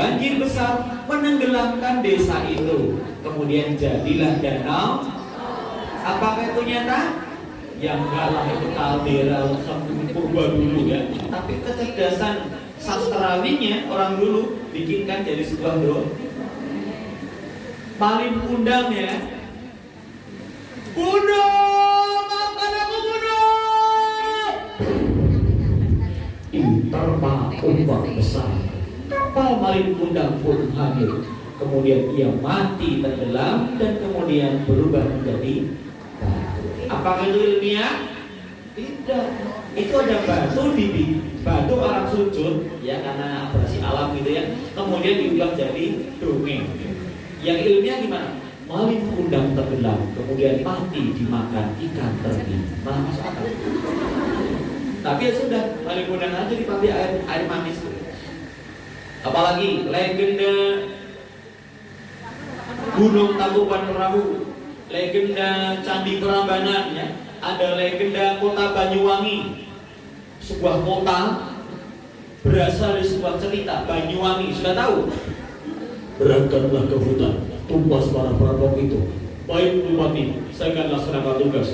banjir besar menenggelamkan desa itu. Kemudian jadilah danau. Apakah itu nyata? Yang enggak lah, itu kaldera purba dulu ya. Tapi kecerdasan sastrawinya orang dulu bikinkan jadi sebuah paling undang ya. Gunung, maafkan aku gunung. Terpa ombak besar, kapal Malin Kundang pun hancur. Kemudian ia mati tenggelam dan kemudian berubah menjadi batu. Apakah itu ilmiah? Tidak. Itu ada batu orang sujud ya karena abrasi alam gitu ya. Kemudian diubah jadi dongeng. Yang ilmiah gimana? Malin Kundang tenggelam, kemudian mati dimakan ikan teri. Malah masuk akal. Tapi ya sudah, Malin Kundang aja dipakai air manis. Apalagi legenda Gunung Tangkuban Perahu, legenda Candi Prambanan ya. Ada legenda kota Banyuwangi, sebuah kota berasal dari sebuah cerita Banyuwangi. Sudah tahu? Berangkatlah ke hutan, tumpas para perampok itu. Baik Bupati, saya akan laksanakan tugas.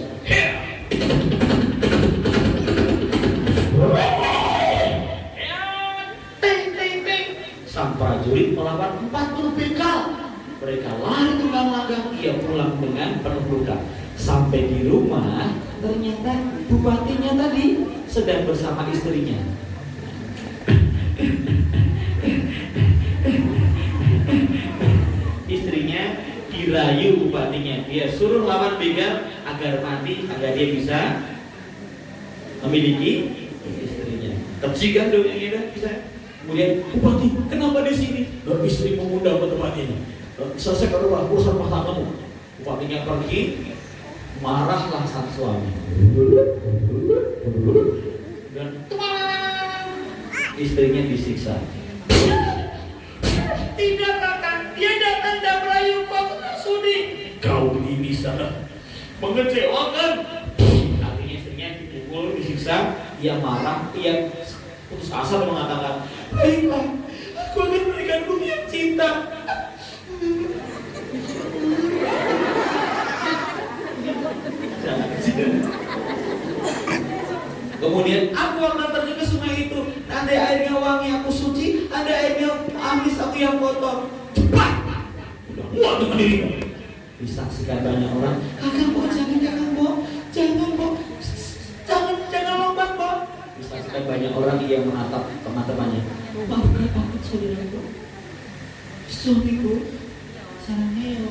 Sang prajurit melawan 40 begal. Mereka lari tunggang-langgang, ia pulang dengan penuh luka. Sampai di rumah, ternyata bupatinya tadi sedang bersama istrinya. Istrinya dirayu bupatinya, dia suruh lawan begal agar mati, agar dia bisa memiliki istrinya. Tercigan dong yang ini bisa. Kemudian bupati, kenapa di sini? Istri mengundang ke tempat ini. Selesai rumah urusan rumah tanggamu. Bupatinya pergi, marahlah sang suami. Dan istrinya disiksa. Tidak kakak, dia datang dan merayu kau sudi. Kau ini sangat mengecewakan. Akhirnya istrinya dipukul, disiksa, dia marah, dia putus asa dan mengatakan, baiklah, aku akan memberikan bukti yang cinta. Kemudian aku akan terjun ke sungai itu. Ada airnya wangi, aku suci. Ada airnya amis, aku yang kotor. Cepat! Udah muat dengan dirimu. Disaksikan banyak orang. Kakang Bo, jangan Bo, jangan Bo, jangan lompat Bo. Disaksikan banyak orang yang menatap teman-temannya. Maafkan aku saudaraku, suamiku, sarangnya.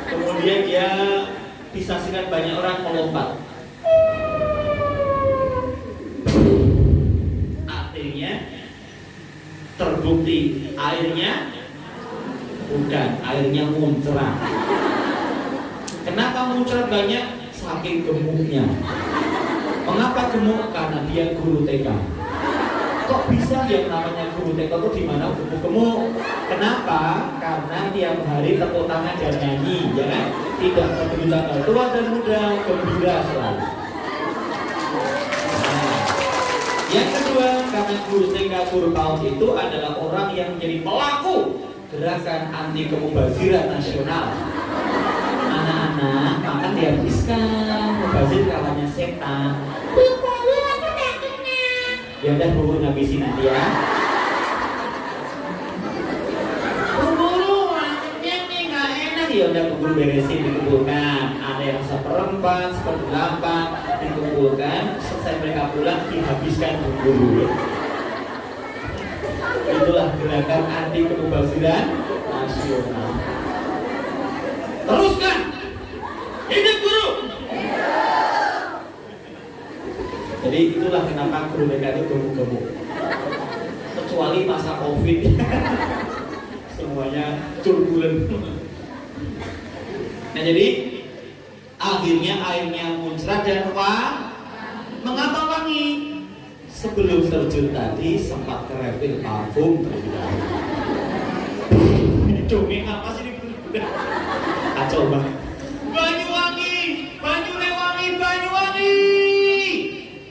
Kemudian dia disaksikan banyak orang melompat. Akhirnya terbukti airnya bukan, airnya muncrat. Kenapa muncrat banyak? Saking gemuknya. Mengapa gemuk? Karena dia guru TK. Kok bisa yang namanya guru TK itu di mana gemuk-gemuk? Kenapa? Karena tiap hari tepuk tangan dan nyanyi, ya kan? Tidak peduli tanggal tua dan muda, gembira selalu. Nah, yang kedua, karena guru TK, guru PAUD itu adalah orang yang menjadi pelaku gerakan anti kemubaziran nasional. Anak-anak makan dihabiskan, mubazir kawannya setan. Ya udah bubur ngabisin nanti ya. Bubur kenyang nih nggak enak ya udah bubur beresin dikumpulkan. Ada yang seperempat, seperdelapan dikumpulkan. Selesai mereka pulang dihabiskan bubur. Itulah gerakan anti kemubaziran nasional. Teruskan. Hidup guru. Jadi itulah kenapa guru TK itu gemuk-gemuk. Kecuali masa COVID, semuanya turbulen. Nah jadi akhirnya airnya muncrat dan mengapa wangi? Sebelum terjun tadi sempat kerefil parfum terlebih dahulu. Ini dongeng apa sih ini? Kacau banget. Banyuwangi, Banyuwangi, Banyuwangi.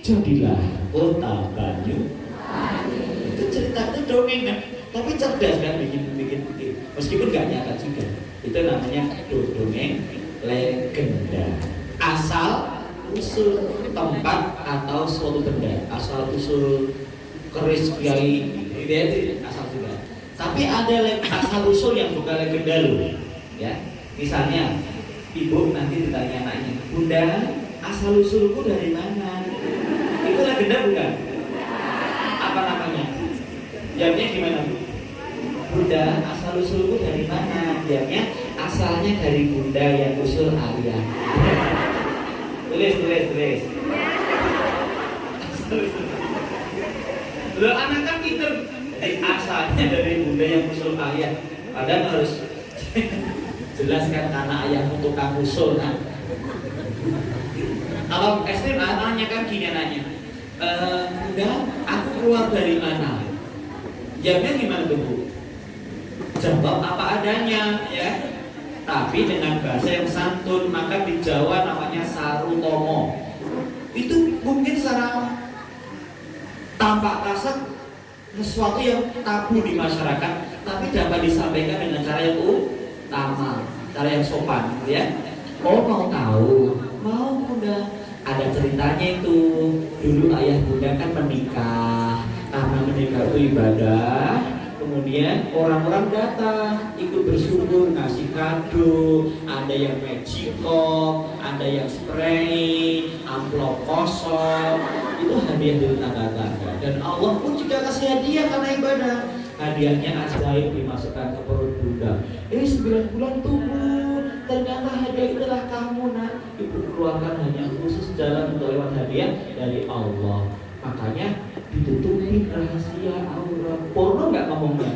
Jadilah kota Banyuwangi. dongeng kan, tapi cerdas kan bikin. Meskipun nggak nyata juga. Itu namanya dongeng legenda. Asal usul tempat atau suatu benda, asal usul keris kiai itu asal juga. Tapi ada asal usul yang bukan legenda loh, ya. Misalnya ibu nanti ditanya anaknya, Bunda, asal usulku dari mana? Itu legenda bukan? Apa namanya? Jawabnya gimana Bu? Bunda, asal usulku dari mana? Jawabnya asalnya dari Bunda yang usul ayah. Tulis. Loh, anak kan pinter. Asalnya dari Bunda yang usul ayah. Padahal harus jelaskan karena ayahmu tukang usul kan. Kalau ekstrim anaknya kan gini nanya, Bunda, aku keluar dari mana? Jawabnya gimana tuh Bu? Jawab apa adanya ya. Tapi dengan bahasa yang santun, maka di Jawa namanya sarutomo. Itu mungkin secara tampak kasar sesuatu yang tabu di masyarakat, tapi dapat disampaikan dengan cara yang utama, cara yang sopan, ya. Oh mau tahu? Mau Bunda. Ada ceritanya itu. Dulu ayah Bunda kan menikah. Karena menikah itu ibadah. Kemudian orang-orang datang ikut bersyukur, ngasih kado, ada yang magicom, ada yang spray, amplop kosong, itu hadiah dari tangga-tangga. Dan Allah pun juga kasih hadiah karena ibadah. Hadiahnya ajaib dimasukkan ke perut Bunda. 9 bulan tunggu, ternyata hadiah itulah kamu nak. Ibu keluarkan hanya khusus jalan untuk lewat hadiah dari Allah. Makanya ditutupin rahasia aurat. Porno nggak ngomongnya.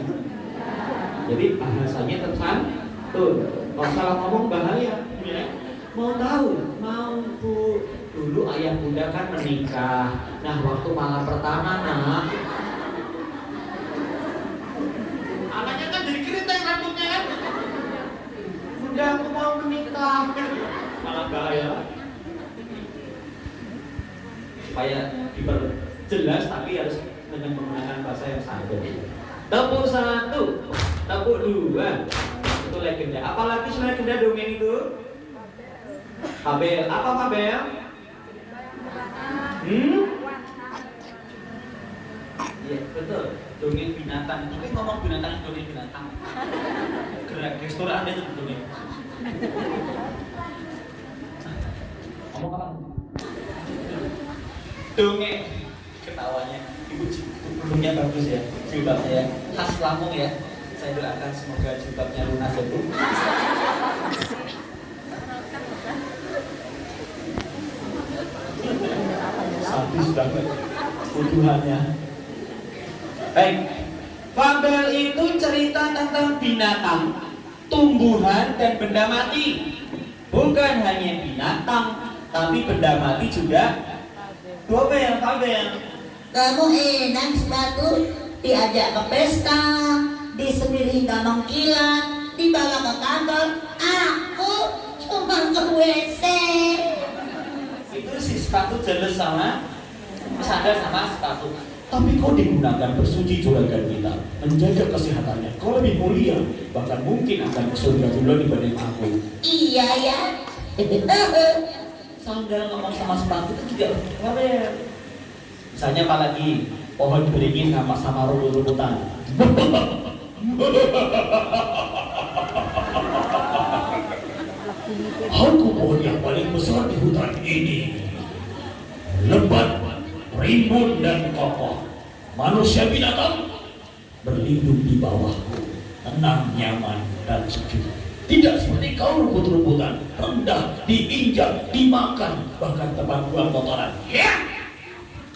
Jadi bahasanya tersantun. Kalau salah ngomong bahaya. Ya. Mau tahu? Mau Bu. Dulu ayah Bunda kan menikah. Nah waktu malam pertama nak, anaknya kan jadi keriting rambutnya kan. Bunda aku mau menikah. Malah bahaya. Supaya diperjelas tapi harus dengan menggunakan bahasa yang santun. Tepuk 1, tepuk 2. Itu legenda. Apalagi selain legenda dongeng itu? Fabel. Apa Fabel? Iya betul. Dongeng binatang. Tapi ngomong binatang dongeng binatang. Gerak gestur Anda itu dongeng. Ngomong apa? Dongeng. Ketawanya ibu jilbabnya bagus ya, jilbabnya ya khas Lampung ya. Saya doakan semoga jilbabnya lunas ya Bu. Sadis banget tuduhannya. Baik, fabel itu cerita tentang binatang, tumbuhan dan benda mati. Bukan hanya binatang, tapi benda mati juga. Fabel. Kamu enak sepatu, diajak ke pesta, disendiri hingga mengkilat, dibawa ke kantor. Aku cuma ke WC. Itu si sepatu jelas sama sadar sama sepatu. Tapi kau digunakan bersuci juragan kita, menjaga kesehatannya. Kau lebih mulia, bahkan mungkin akan ke surga dulu dibanding aku. Iya ya. Sandal ngomong sama sepatu itu juga Fabel. Misalnya apalagi pohon beringin sama rumput-rumputan. Aku pohon yang paling besar di hutan ini, lebat, rimbun dan kokoh. Manusia binatang berlindung di bawahku, tenang, nyaman dan sejuk. Tidak seperti kau rumput-rumputan, rendah, diinjak, dimakan, bahkan tempat buang kotoran. Ya!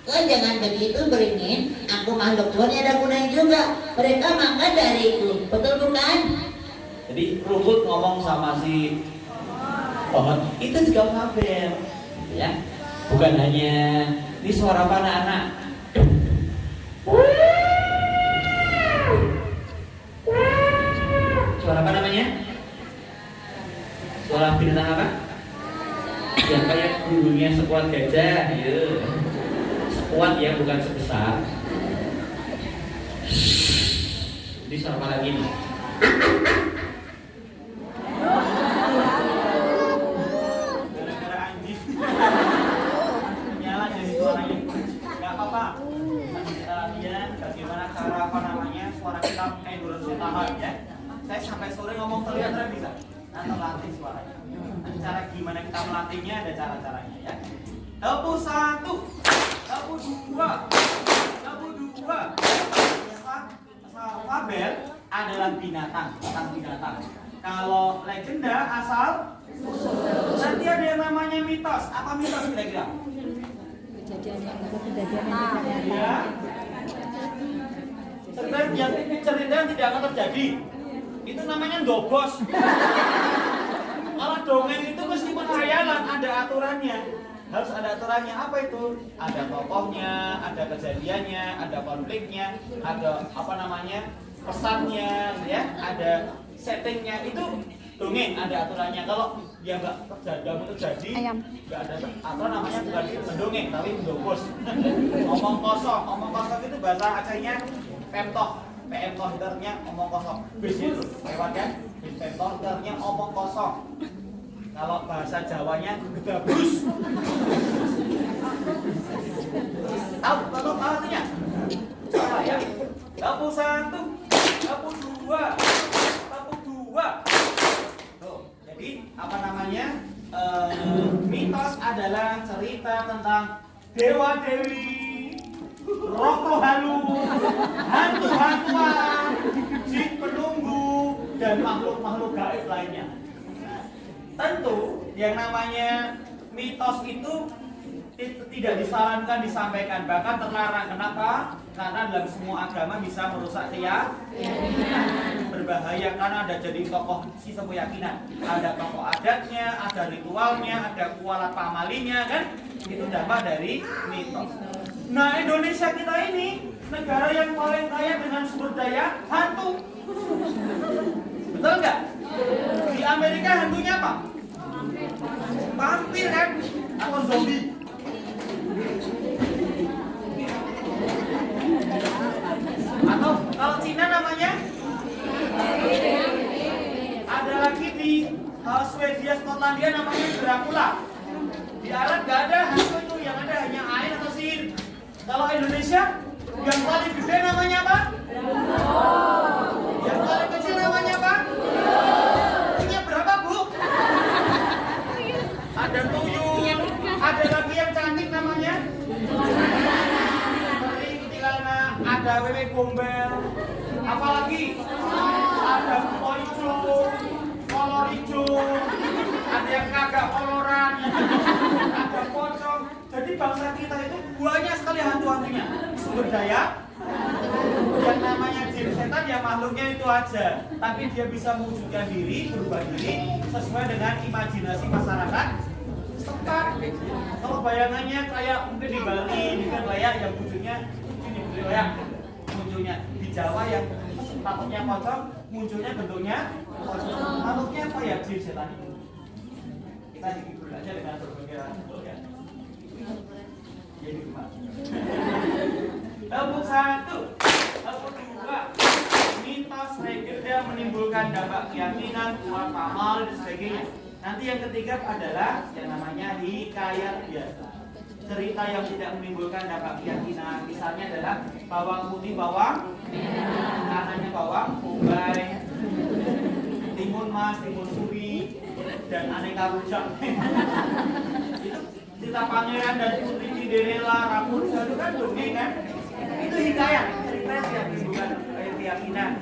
Kau jangan begitu beringin, aku makhluk Tuhan yang ada gunanya juga. Mereka makan dariku, betul bukan? Jadi rumput ngomong sama si pohon, itu juga Fabel, ya. Bukan hanya ini suara apa anak-anak. Suara apa namanya? Suara binatang apa? Yang kayak bulunya sekuat gajah, ya. Sekuat ya, bukan sebesar. Bisa apa lagi nih? Gara-gara anjing. Nyala jadi suaranya. Gak apa-apa. Nanti kita latihan bagaimana cara suara kita endurance tahan ya. Saya sampai sore ngomong terlihat bisa. Nanti latih suaranya. Nanti cara gimana kita melatihnya ada cara-caranya ya. Tepu 1, tepu 2, tepu 2. Fabel adalah binatang. Kalau legenda asal nanti ada yang namanya mitos. Apa mitos kira-kira? Ya. Cerita yang tidak akan terjadi. Itu namanya ndobos. Kalau dongeng itu meskipun khayalan ada aturannya. Harus ada aturannya. Apa itu? Ada tokohnya, ada kejadiannya, ada konfliknya, ada pesannya, ya, ada settingnya. Itu dongeng ada aturannya. Kalau dia nggak terjadi, nggak ada aturan, namanya bukan mendongeng tapi mendobos. Omong kosong itu bahasa Acehnya pemtoh. PMtoh iternya omong kosong. Bis itu lewat kan? Bis pemtoh iternya omong kosong. Kalau bahasa Jawanya gedabus. Tahu artinya? Apa ya? Tapu 1, tapu 2, tapu 2. Tuh, jadi mitos adalah cerita tentang dewa-dewi, roh halus, hantu-hantuan, jin penunggu, dan makhluk-makhluk gaib lainnya. Tentu yang namanya mitos itu tidak disarankan disampaikan, bahkan terlarang. Kenapa? Karena dalam semua agama bisa merusak keyakinan. Berbahaya karena ada jadi tokoh sisa keyakinan. Ada tokoh adatnya, ada ritualnya, ada kualat pamalinya kan? Itu dampak dari mitos. Nah, Indonesia kita ini negara yang paling kaya dengan sumber daya hantu. Betul nggak? Di Amerika hantunya apa? Vampir kan? Atau zombie? Atau kalau Cina namanya? Ada lagi di Swedia, Skotlandia namanya Dracula. Di Arab nggak ada hantu itu, yang ada hanya air atau sihir. Kalau Indonesia, yang paling gede namanya apa? Yang paling kecil namanya apa? Punya berapa, Bu? Ada tuyul, ada lagi yang cantik namanya seperti kuntilanak, ada wewe gombel, apalagi ada policung, kolor hijau, ada yang kagak koloran, ada pocong. Jadi bangsa kita itu banyak sekali hantu-hantunya. Sumber daya yang namanya jin setan ya makhluknya itu aja, tapi dia bisa mewujudkan diri, berubah diri sesuai dengan imajinasi masyarakat setempat. Kalau bayangannya kayak mungkin di Bali dengan layak yang wujudnya ini layak munculnya, di Jawa yang takutnya pocong munculnya bentuknya pocong. Makhluknya apa ya jin setan itu? Kita dihibur aja dengan berbagai makhluk ya. Jadi Tepu 1, tepu 2. Mitos legenda menimbulkan dampak keyakinan, kuat amal dan sebagainya. Nanti yang ketiga adalah yang namanya hikayat biasa. Cerita yang tidak menimbulkan dampak keyakinan. Misalnya adalah bawang putih, bawang katanya bawang bombay, timun mas, timun suri, dan aneka rujak. Itu cerita pangeran dan putri Cinderella, Rapunzel itu kan dongeng kan? Itu hikayat, cerita yang menimbulkan keyakinan.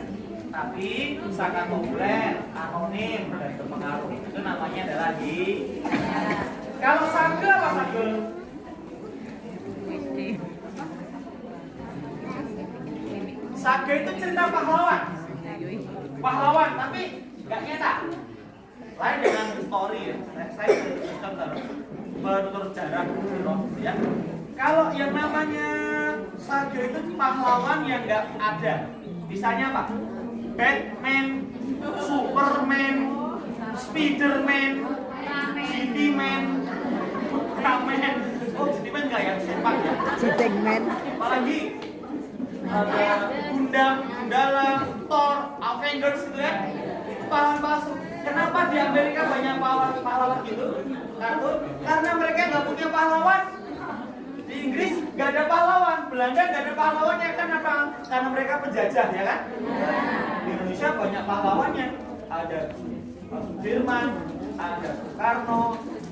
Tapi sangat populer, anonim dan berpengaruh. Itu namanya adalah Kalau sage apa sage? Sage itu cerita pahlawan, tapi nggak nyata. Lain dengan story ya. Saya menurut sejarah ya. Kalau yang namanya sage itu pahlawan yang nggak ada. Misalnya apa? Batman, Superman, Spiderman, GT-Man, Ultraman. Oh, GT-Man nggak ya? Sepak ya? Citingman. Apalagi ada Gundam, Gundala, Thor, endorse gitu kan? Itu pahlawan palsu. Kenapa di Amerika banyak pahlawan gitu? Kartun? Karena mereka nggak punya pahlawan. Di Inggris nggak ada pahlawan, Belanda nggak ada pahlawannya, kenapa? Karena mereka penjajah, ya kan? Di Indonesia banyak pahlawannya. Ada Sudirman, ada Soekarno,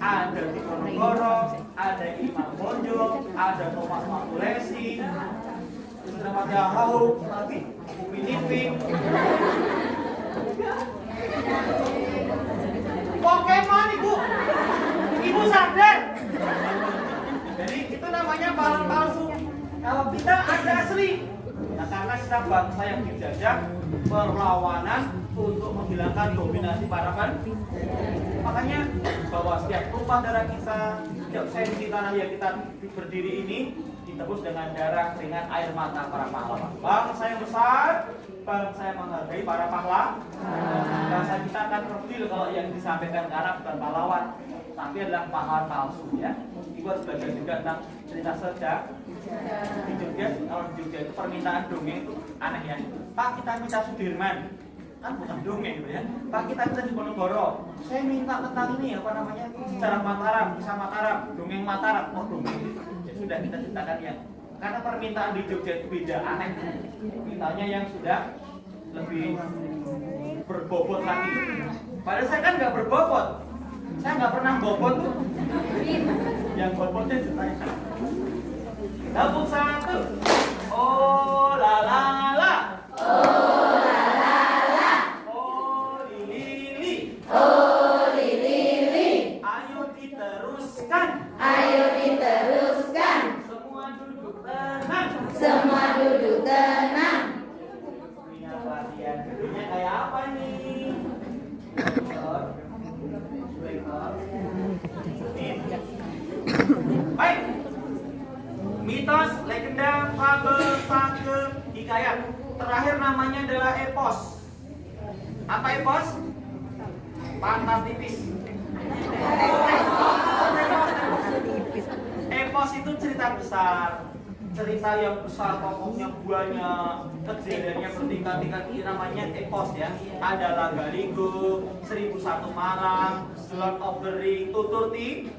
ada Diponegoro, ada Imam Bonjol, ada Thomas Matulesi, Selamat Yahau, lagi Upin Ipin, Pokemon, ibu sadar. Jadi itu namanya pahlawan palsu. Kalau kita ada asli, nah, karena kita bangsa yang dijajah, perlawanan untuk menghilangkan dominasi para kan. Makanya bahwa setiap tumpah darah kita, setiap senti tanah yang kita berdiri ini ditebus dengan darah, keringat, air mata para pahlawan. Bangsa yang besar, bangsa yang menghargai para pahlawan. Bangsa kita akan kerdil kalau yang disampaikan karena bukan pahlawan, tapi adalah pahlawan palsu, ya. Ibu harus belajar juga tentang cerita sejak di Jogja. Kalau di Jogja itu permintaan dongeng itu aneh, ya. Pak, kita minta Sudirman, kan bukan dongeng gitu, ya. Pak, kita minta Diponegoro, saya minta tentang ini apa namanya, sejarah Mataram, kisah Mataram, dongeng Mataram. Oh, dongeng. Ya sudah, kita ceritakan ya. Karena permintaan di Jogja itu beda, aneh. Mintanya yang sudah lebih berbobot lagi. Padahal saya kan nggak berbobot. Saya nggak pernah bobot tuh. Yang bobotnya ceritanya. Tepuk satu. Oh la la la. Oh la la la. Oh lili. Oh lili. Ayo diteruskan. Ayo diteruskan. Semua duduk tenang. Semua duduk tenang. Punya latihan dulunya kayak apa nih? Baik. Mitos, legenda, fabel, sage, hikayat. Terakhir namanya adalah epos. Apa epos? Pantas tipis. Epos itu cerita besar. Cerita yang besar, pokoknya banyak, kejadiannya bertingkat-tingkat, ini namanya epos, ya. Ada Lagaligo, 1001 Malam, Lord of the Ring, Tuturti,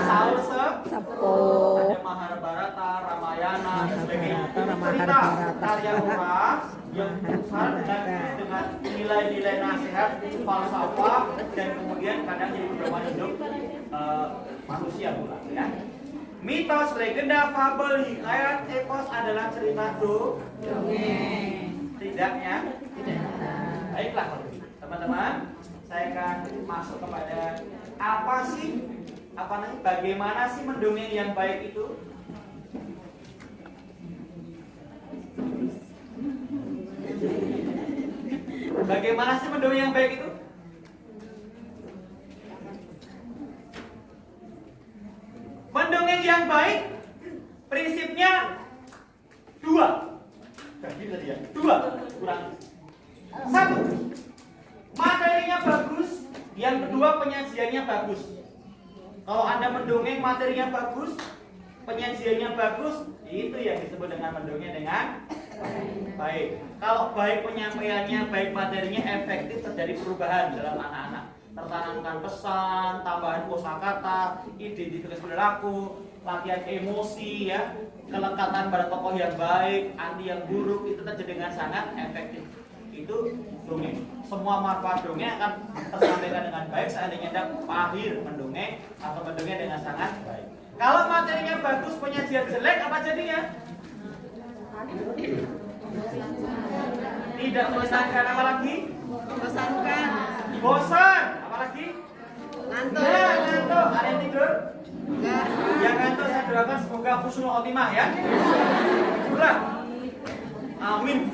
Saurse, ada Mahabharata, Ramayana, dan sebagainya. Cerita karya orang yang besar dengan nilai-nilai nasihat, falsafah, dan kemudian kadang jadi pedoman hidup manusia pula, ya. Mitos, legenda, fabel, hikayat, epos adalah cerita dongeng. Tidak, ya? Baiklah, teman-teman, saya akan masuk kepada bagaimana sih mendongeng yang baik itu? Bagaimana sih mendongeng yang baik itu? Mendongeng yang baik prinsipnya dua. Dua, kurang. Satu, materinya bagus. Yang kedua, penyajiannya bagus. Kalau Anda mendongeng materinya bagus, penyajiannya bagus, itu yang disebut dengan mendongeng dengan baik. Kalau baik penyampaiannya, baik materinya, efektif, terjadi perubahan dalam anak-anak. Tertanamkan pesan, tambahan kosakata, identitas perilaku, latihan emosi, ya, kelekatan pada tokoh yang baik, anti yang buruk, itu terjadi dengan sangat efektif. Itu dongeng. Semua manfaat dongeng akan tersampaikan dengan baik seandainya Anda mahir mendongeng atau mendongeng dengan sangat baik. Kalau materinya bagus, penyajian jelek, apa jadinya? Tidak melesatkan, apa lagi? Membosankan. Bosan, apalagi? Ngantuk. Ya, ngantuk. Ada yang tidur? Enggak. Yang ngantuk saya doakan semoga husnul khotimah, ya. Curah. Amin.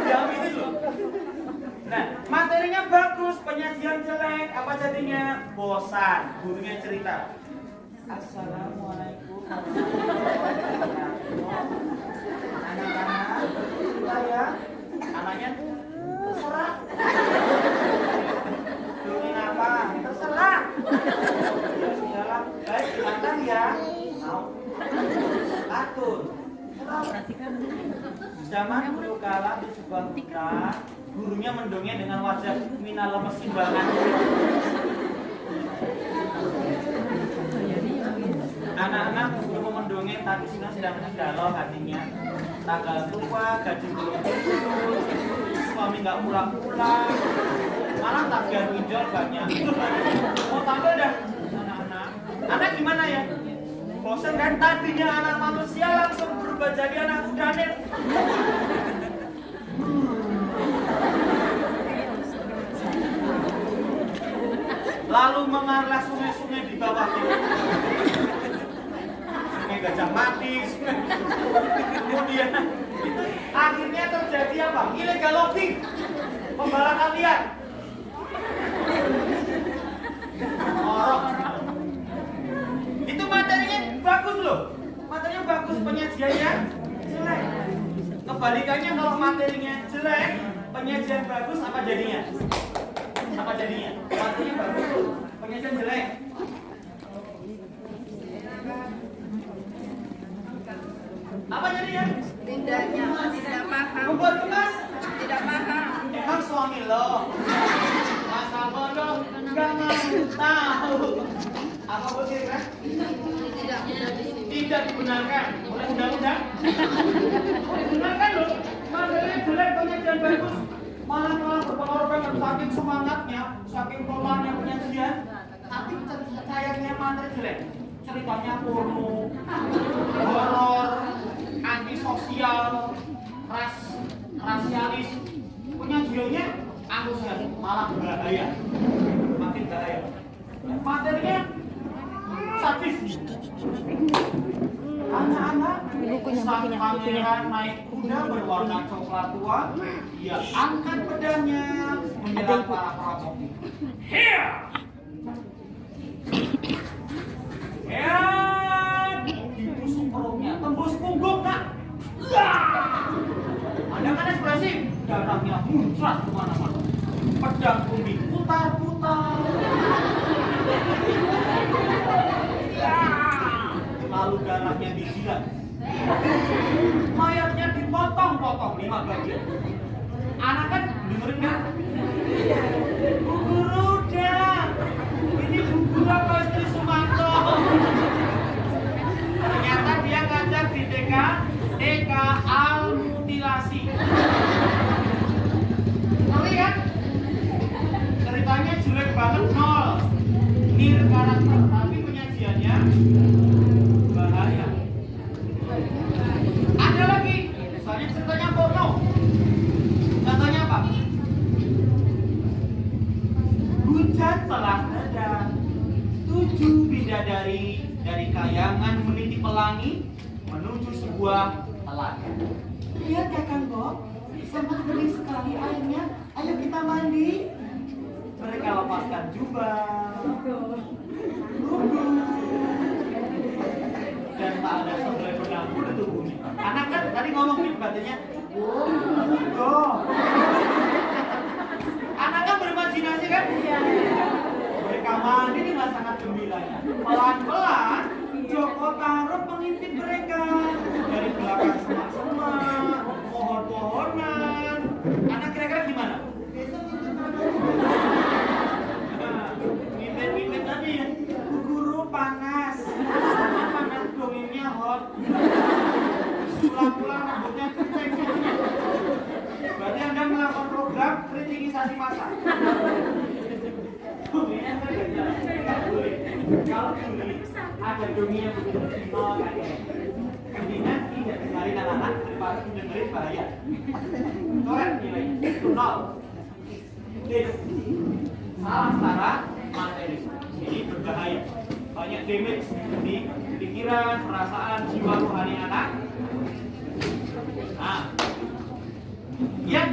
Ya, amin itu. Nah, materinya bagus, penyajian jelek, apa jadinya? Bosan. Gurunya cerita. Assalamualaikum. Anak-anak, kita ya. Anaknya terserah. Dongeng apa? Terserah. Ya sudahlah. Baik, silakan ya. Mau. Kartun. Zaman dulu kala di sebuah hutan, gurunya mendongeng dengan wajah minal mesimbangan. Anak-anak guru mendongeng tapi sedang galau hatinya. Tanggal tua, gaji belum turun, suami nggak pulang-pulang, malah tagihan pinjol banyak. Mau tambah dah, anak-anak. Anak gimana ya? Bosan kan? Tadinya anak manusia langsung berubah jadi anak kudanet. Lalu mengarlah sungai-sungai di bawahnya. Sungai Gajah Mati, kemudian itu akhirnya terjadi apa? Illegal logging, pembalakan liar. Orok. Itu materinya bagus loh, materinya bagus, penyajiannya jelek. Kebalikannya kalau materinya jelek, penyajian bagus, apa jadinya? Apa jadinya? Materinya bagus, penyajian jelek. Apa jadinya? Tidak paham. Membuat kemas? Tidak paham. Emang suami lo? Masa bodoh gak mau tahu. Apa betul kan? Tidak dibenarkan oleh undang-undang. Dibenarkan loh. Materinya jelek, penyajian bagus. Malah berpengaruh banget saking semangatnya, saking pelannya penyajian. Tapi sayangnya materi jelek. Ceritanya porno, horor, antisosial, rasialis. Penyajiannya antusias, malah bahaya. Makin bahaya. Materinya sadis. Anak-anak, sang pangeran naik kuda berwarna coklat tua. Dia angkat pedangnya menyerang para perampok. Here! Ditusuk perutnya, tembus punggung, Kak. Ada kan ekspresi? Darahnya muncrat kemana-mana. Pedang pun diputar-putar. Lalu darahnya disilat. Mayatnya dipotong-potong 5 bagian. Anak kan dengerin kan? Bu Guru dah. Ini Bu Guru apa istri Sumanto? Ternyata dia ngajar di TK Al-Mutilasi. Ngerti kan? Ceritanya jelek banget, nol. Nir karakter, tapi penyajiannya bahaya. Ada lagi, misalnya ceritanya porno. Contohnya apa? Hujan telah reda. 7 bidadari dari kayangan meniti pelangi menuju sebuah telaga. Lihat Kakang Bob, sangat bening sekali airnya. Ayo kita mandi. Mereka lepaskan jubah, dan tak ada sebelah benang pun di tubuhnya. Anak kan tadi ngomong nih badannya, anak kan berimajinasi kan? Mereka mandi dengan sangat gembiranya. Pelan-pelan Joko Tarub mengintip mereka dari belakang semak-semak, pohon-pohonan. Anak kira-kira gimana? Ngintip tadi ya, Bu Guru panas. Panas dongengnya hot. Pulang-pulang rambutnya keriting. Berarti Anda melakukan program kritikisasi massa. Dongengnya kan nggak boleh. Kalau ini ada dongeng yang begitu nol kayak mendingan tidak dengerin anak-anak daripada dengerin bahaya. Coret nilainya nol. Salah cara materi ini berbahaya, banyak damage di pikiran, perasaan, jiwa rohani anak. Nah, ya,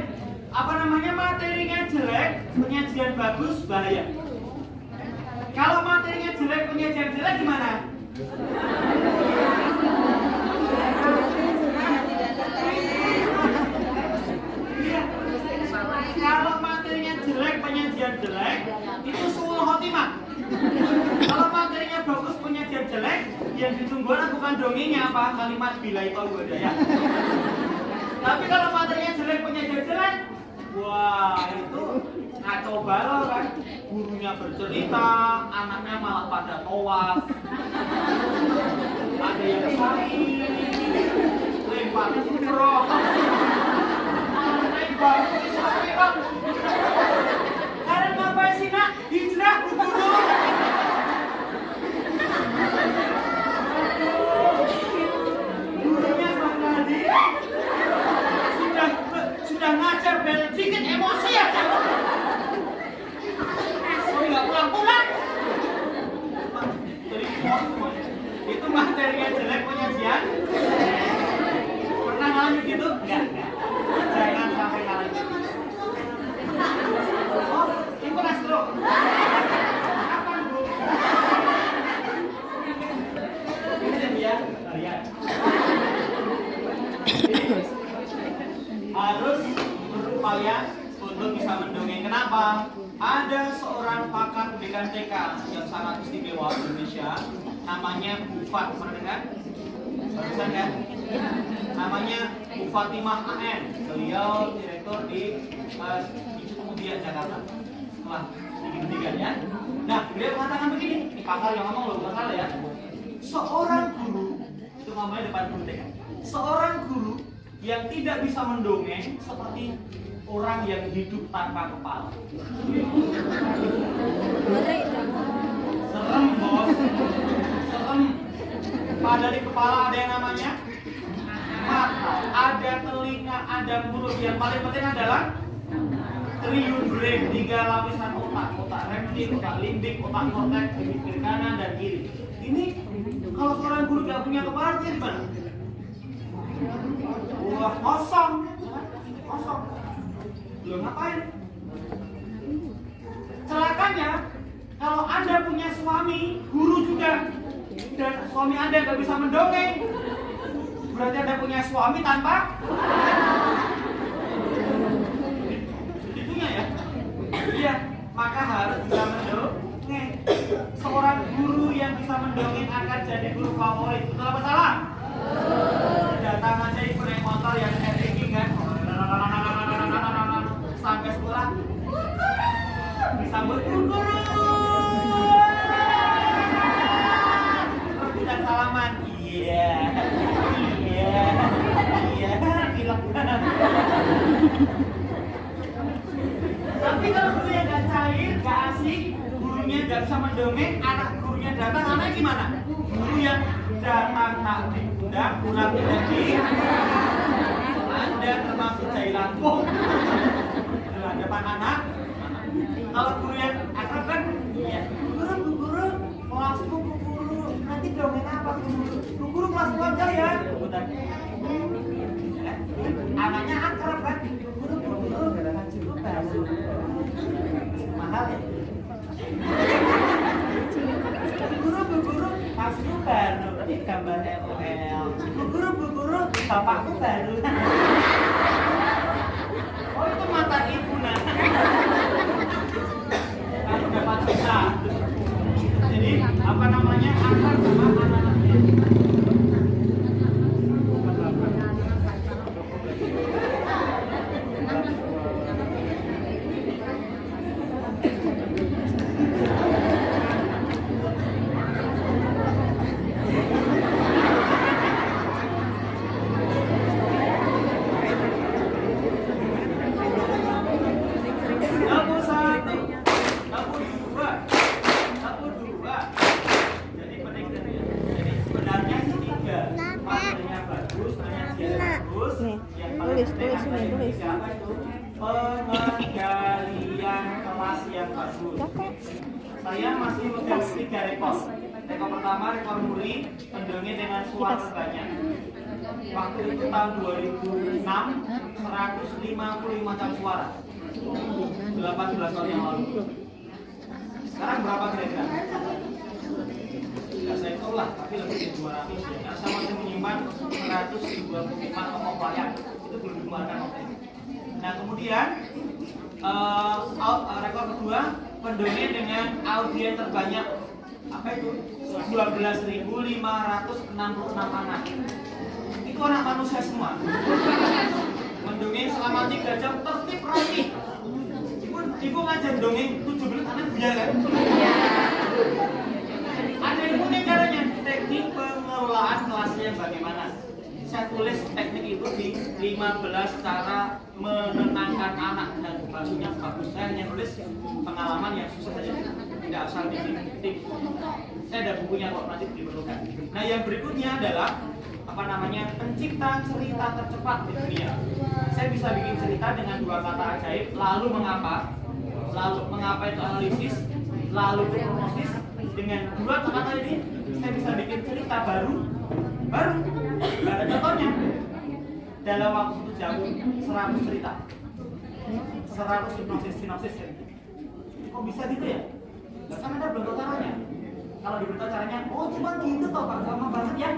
apa namanya, materinya jelek, penyajian bagus, bahaya. Kalau materinya jelek, penyajian jelek gimana? Kalau materinya jelek, penyajian jelek, itu suul khotimah. Kalau materinya bagus, penyajian jelek, yang ditunggu anak bukan dongengnya apa kalimat bila itu ya. Tapi kalau materinya jelek, penyajian jelek, wah itu ngaco balau kan. Gurunya bercerita, anaknya malah pada towak. Ada yang sakit, lempar umroh, naik bangku sampai bang. Kalian ngapain sih nak? Hijrah guru. Gurunya Bang Nadi sudah ngajar bel dikit emosi aja. Saya nggak pulang-pulang. Jadi itu materinya jelek penyajian. Pernah ngalamin gitu? Enggak. Jangan sampai ngalamin. Oh, ini Astro. Kapan Bu? Ini dia, kalian. Harus berupaya untuk bisa mendongeng. Kenapa? Ada seorang pakar pendidikan TK yang sangat istimewa di Indonesia, namanya Bu Fat. Pernah dengar? Barusan kan? Namanya Bu Fatimah AN. Beliau direktur di Muhammadiyah Jakarta. Setelah pendidikan ya. Nah, beliau mengatakan begini, ini pakar yang ngomong loh, bukan salah ya. Seorang guru, itu namanya depan guru TK. Seorang guru yang tidak bisa mendongeng seperti orang yang hidup tanpa kepala. Serem bos, serem. Pada di kepala ada yang namanya mata, ada telinga, ada mulut. Yang paling penting adalah triun brain, 3 lapisan otak reptil, otak limbik, otak korteks, kiri kanan dan kiri. Ini kalau seorang guru tidak punya kepala, dia di mana? Wah, kosong. Belum ngapain? Celakanya, kalau Anda punya suami, guru juga, dan suami Anda nggak bisa mendongeng, berarti Anda punya suami tanpa itunya ya. Iya, maka harus bisa mendongeng. Seorang guru yang bisa mendongeng akan jadi guru favorit. Betul apa salah? Datang aja ibu naik motor yang ranking kan, sampai sekolah disambut guru, dan salaman, iya, bilang. Tapi kalau gurunya nggak cair, nggak asik, gurunya nggak bisa mendongeng, anak gurunya datang, anaknya gimana? Guru yang datang tak diundang, pulang tidak di. Anda termasuk jahil lampung. Dalam depan anak. Kalau guru yang akrab kan, iya. Bu guru, kelas bu guru, nanti dongeng apa bu guru kelas keluarga ya. Anaknya akrab kan, bu guru, baju baru, mahal ya. Bu guru, tasku baru, ini gambar LOL. Bu guru, bapakku baru. Oh itu mantan ibu nah. Kalau dapat bisa. Jadi apa namanya akar sama anak-anaknya. Pengendalian kelas yang bagus. Saya masih megang 3 rekor. Rekor pertama, rekor muri, mendongeng dengan suara terbanyak. Waktu itu tahun 2006, 155 macam suara. 18 tahun yang lalu. Sekarang berapa kira-kira? Tidak saya tahu lah, tapi lebih dari 200 ya. Karena saya masih menyimpan 125 pokok wayang. Itu belum dikeluarkan oleh. Nah kemudian rekor kedua, pendongeng dengan audiens terbanyak. Apa itu? 12.566 anak. Itu anak manusia semua. Mendongeng selama 3 jam tertib rapi. Ibu ngajar dongeng 17 anak dia kan? Ada ilmunya caranya. Teknik pengelolaan kelasnya bagaimana? Saya tulis teknik itu di 15 cara menenangkan anak dan bagunya bagus. Saya hanya tulis pengalaman yang susah saja, tidak asal di saya ada bukunya kok, nanti diperlukan. Nah yang berikutnya adalah pencipta cerita tercepat di dunia. Saya bisa bikin cerita dengan 2 kata ajaib, lalu mengapa itu analisis, lalu prognosis. Dengan 2 kata ini saya bisa bikin cerita baru nggak ada contohnya dalam waktu 1 jam 100 cerita, 100 sinopsis ya. Kok bisa gitu ya? Nggak kan ada belum caranya. Kalau diberitahu caranya, oh cuma gitu toh Pak, gampang banget ya.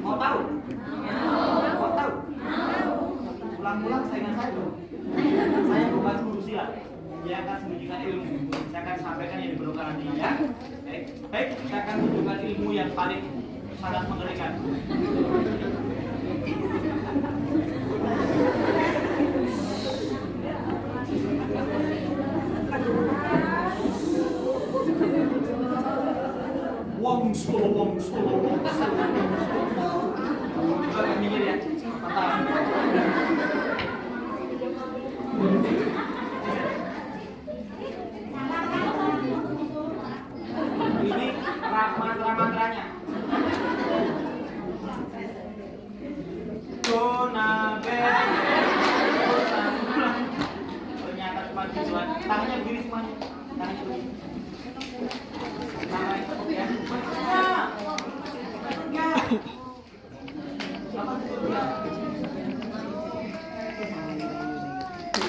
Mau tahu? Mau tahu? Pulang-pulang saingan saya dong. Saya bukan guru silat. Dia akan sembunyikan ilmu. Saya akan sampaikan yang diperlukan nanti ya. Baik, saya akan tunjukkan ilmu yang paling sangat mengerikan. Wong solo. Coba minggir ya. Mantap. Ini mantra-mantranya. Ternyata cuma tujuan. Tangannya begini semuanya. Tangannya begini. Ya.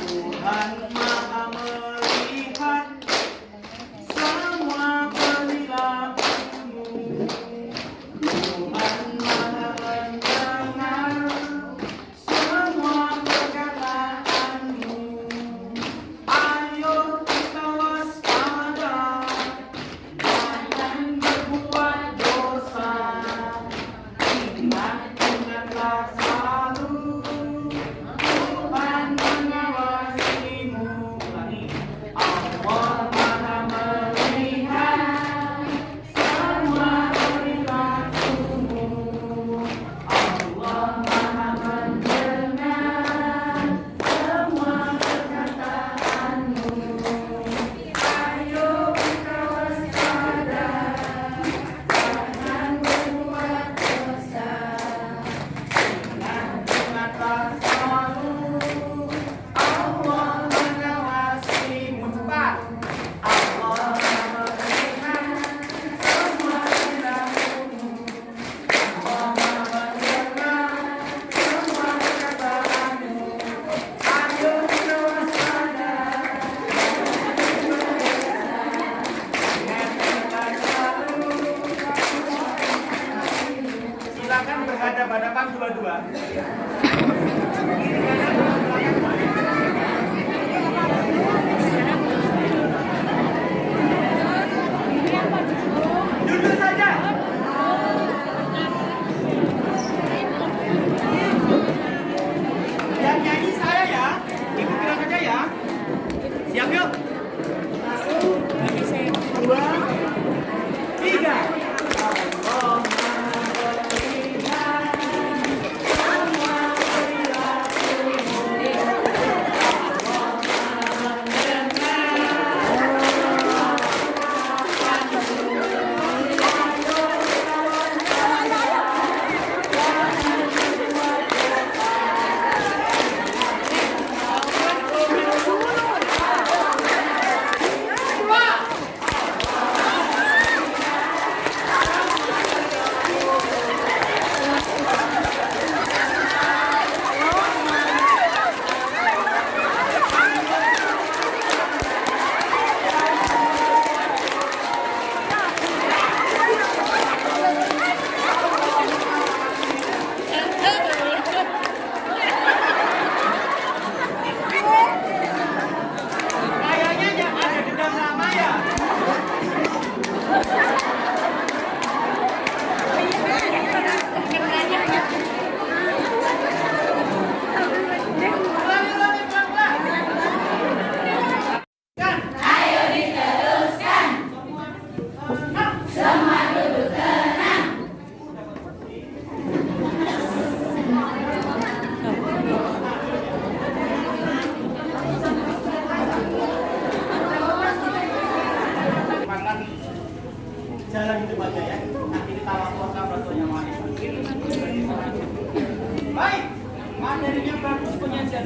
Tuhan Maha melihat semua perilakumu. Tuhan Maha mendengar semua perkataanmu. Ayo kita waspada, jangan berbuat dosa. Ingatlah selalu Tuhan mengawasimu.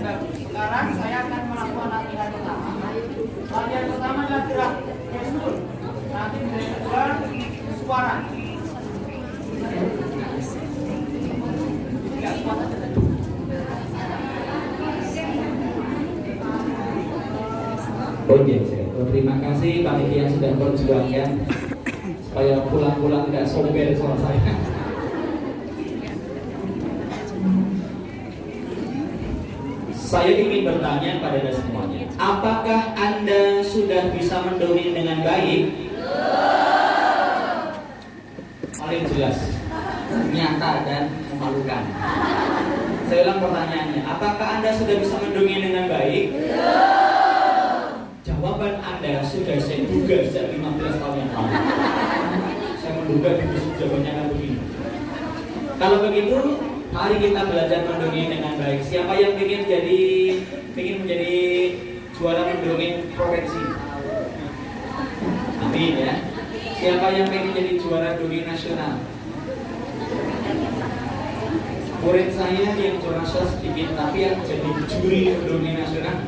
bagus. Sekarang saya akan melakukan latihan pertama. Latihan pertama adalah gerak gestur. Nanti yang kedua suara. Ya, suara. Oke, terima kasih panitia yang sudah berjuangkan supaya pulang-pulang tidak sombel suara saya. Saya ingin bertanya pada Anda semuanya, apakah Anda sudah bisa mendongeng dengan baik? Paling jelas, nyata dan memalukan. Saya ulang pertanyaannya, apakah Anda sudah bisa mendongeng dengan baik? Jawaban Anda sudah saya duga sejak 15 tahun yang lalu. Saya menduga itu jawabannya akan begini. Kalau begitu, mari kita belajar mendongeng dengan baik. Siapa yang ingin menjadi juara mendongeng provinsi? Amin ya. Siapa yang ingin jadi juara dongeng nasional? Murid saya yang juara sedikit, tapi yang jadi juri mendongeng nasional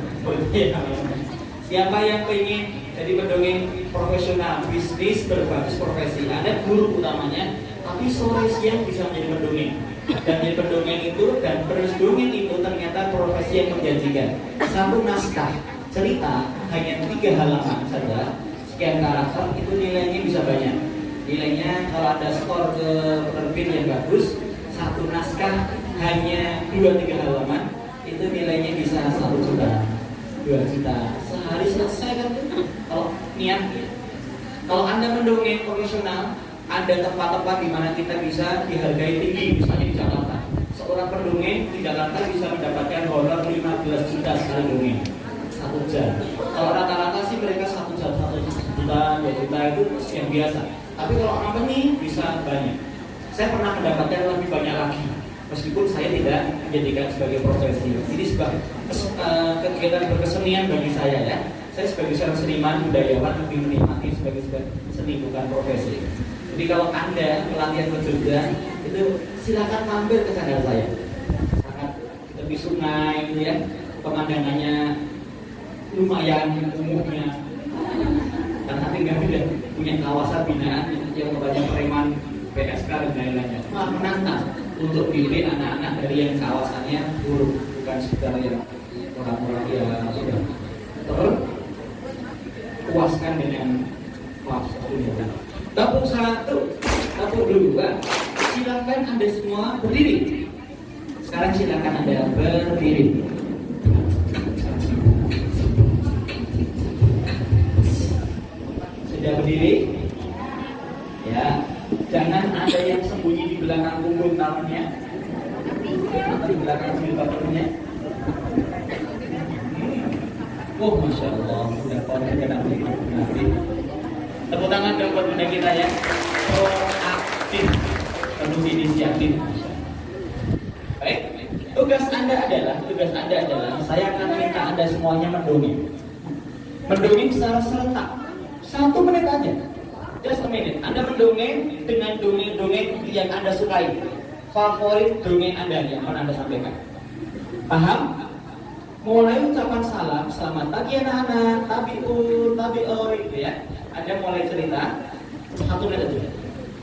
Siapa yang ingin jadi pendongeng profesional, bisnis berbasis profesi? Ada guru utamanya, tapi sore siang bisa menjadi pendongeng. Dan jadi pendongeng itu dan penulis dongeng itu ternyata profesi yang menjanjikan. Satu naskah cerita hanya 3 halaman saja, sekian karakter, itu nilainya bisa banyak. Nilainya kalau ada skor ke penerbit yang bagus, satu naskah hanya 2-3 halaman, itu nilainya bisa 1 juta, 2 juta. Sehari selesai kan tuh, kalau niat. Kalau Anda mendongeng profesional, ada tempat-tempat di mana kita bisa dihargai tinggi, misalnya di Jakarta. Seorang pendongeng di Jakarta bisa mendapatkan honor 15 juta sekali dongeng 1 jam. Kalau rata-rata sih mereka 1 jam 1 juta, 2 juta itu yang biasa. Tapi kalau orang company bisa banyak. Saya pernah mendapatkan lebih banyak lagi, meskipun saya tidak menjadikan sebagai profesi. Ini sebagai kegiatan berkesenian bagi saya ya. Saya sebagai seorang seniman budayawan lebih menikmati sebagai seni bukan profesi. Jadi kalau Anda pelatihan ke Jogja, itu silakan mampir ke sana saya. Sangat tepi sungai gitu ya, pemandangannya lumayan umumnya. Karena tinggal tidak punya kawasan binaan yang banyak preman PSK dan lain-lainnya. Malah menantang untuk pilih anak-anak dari yang kawasannya buruk, bukan sekedar yang orang-orang yang sudah terpuaskan dengan kelas dunia. Tepuk 1, tepuk 2. Silakan Anda semua berdiri. Sekarang silakan Anda berdiri. Sudah berdiri? Ya. Jangan ada yang sembunyi di belakang punggung tangannya atau di belakang jilbabnya. Oh, masya Allah, sudah konten nanti. Tepuk tangan dong buat bunda kita ya. Proaktif, penuh inisiatif. Baik, tugas Anda adalah saya akan minta Anda semuanya mendongeng. Mendongeng secara serentak 1 menit aja. Just a minute. Anda mendongeng dengan dongeng-dongeng yang Anda sukai. Favorit dongeng Anda yang akan Anda sampaikan. Paham? Mulai ucapan salam, selamat pagi anak-anak, tabi'un, gitu ya. Anda mulai cerita 1 menit aja.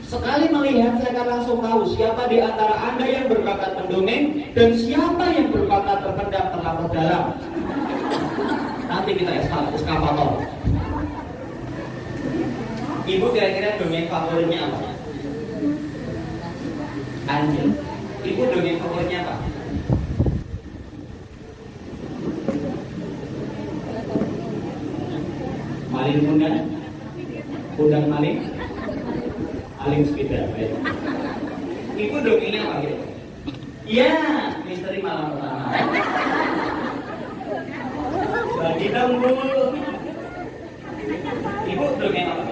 Sekali melihat, saya akan langsung tahu siapa di antara Anda yang berbakat mendongeng dan siapa yang berbakat terpendam terlalu dalam. Nanti kita eskavator. Ibu kira-kira dongeng favoritnya apa? Anjing. Ibu dongeng favoritnya apa? Maling bunda, undang maling, maling sepeda. Baik. Ibu dongengnya apa gitu? Iya, misteri malam pertama. Bagi dong bu. Ibu dongeng apa?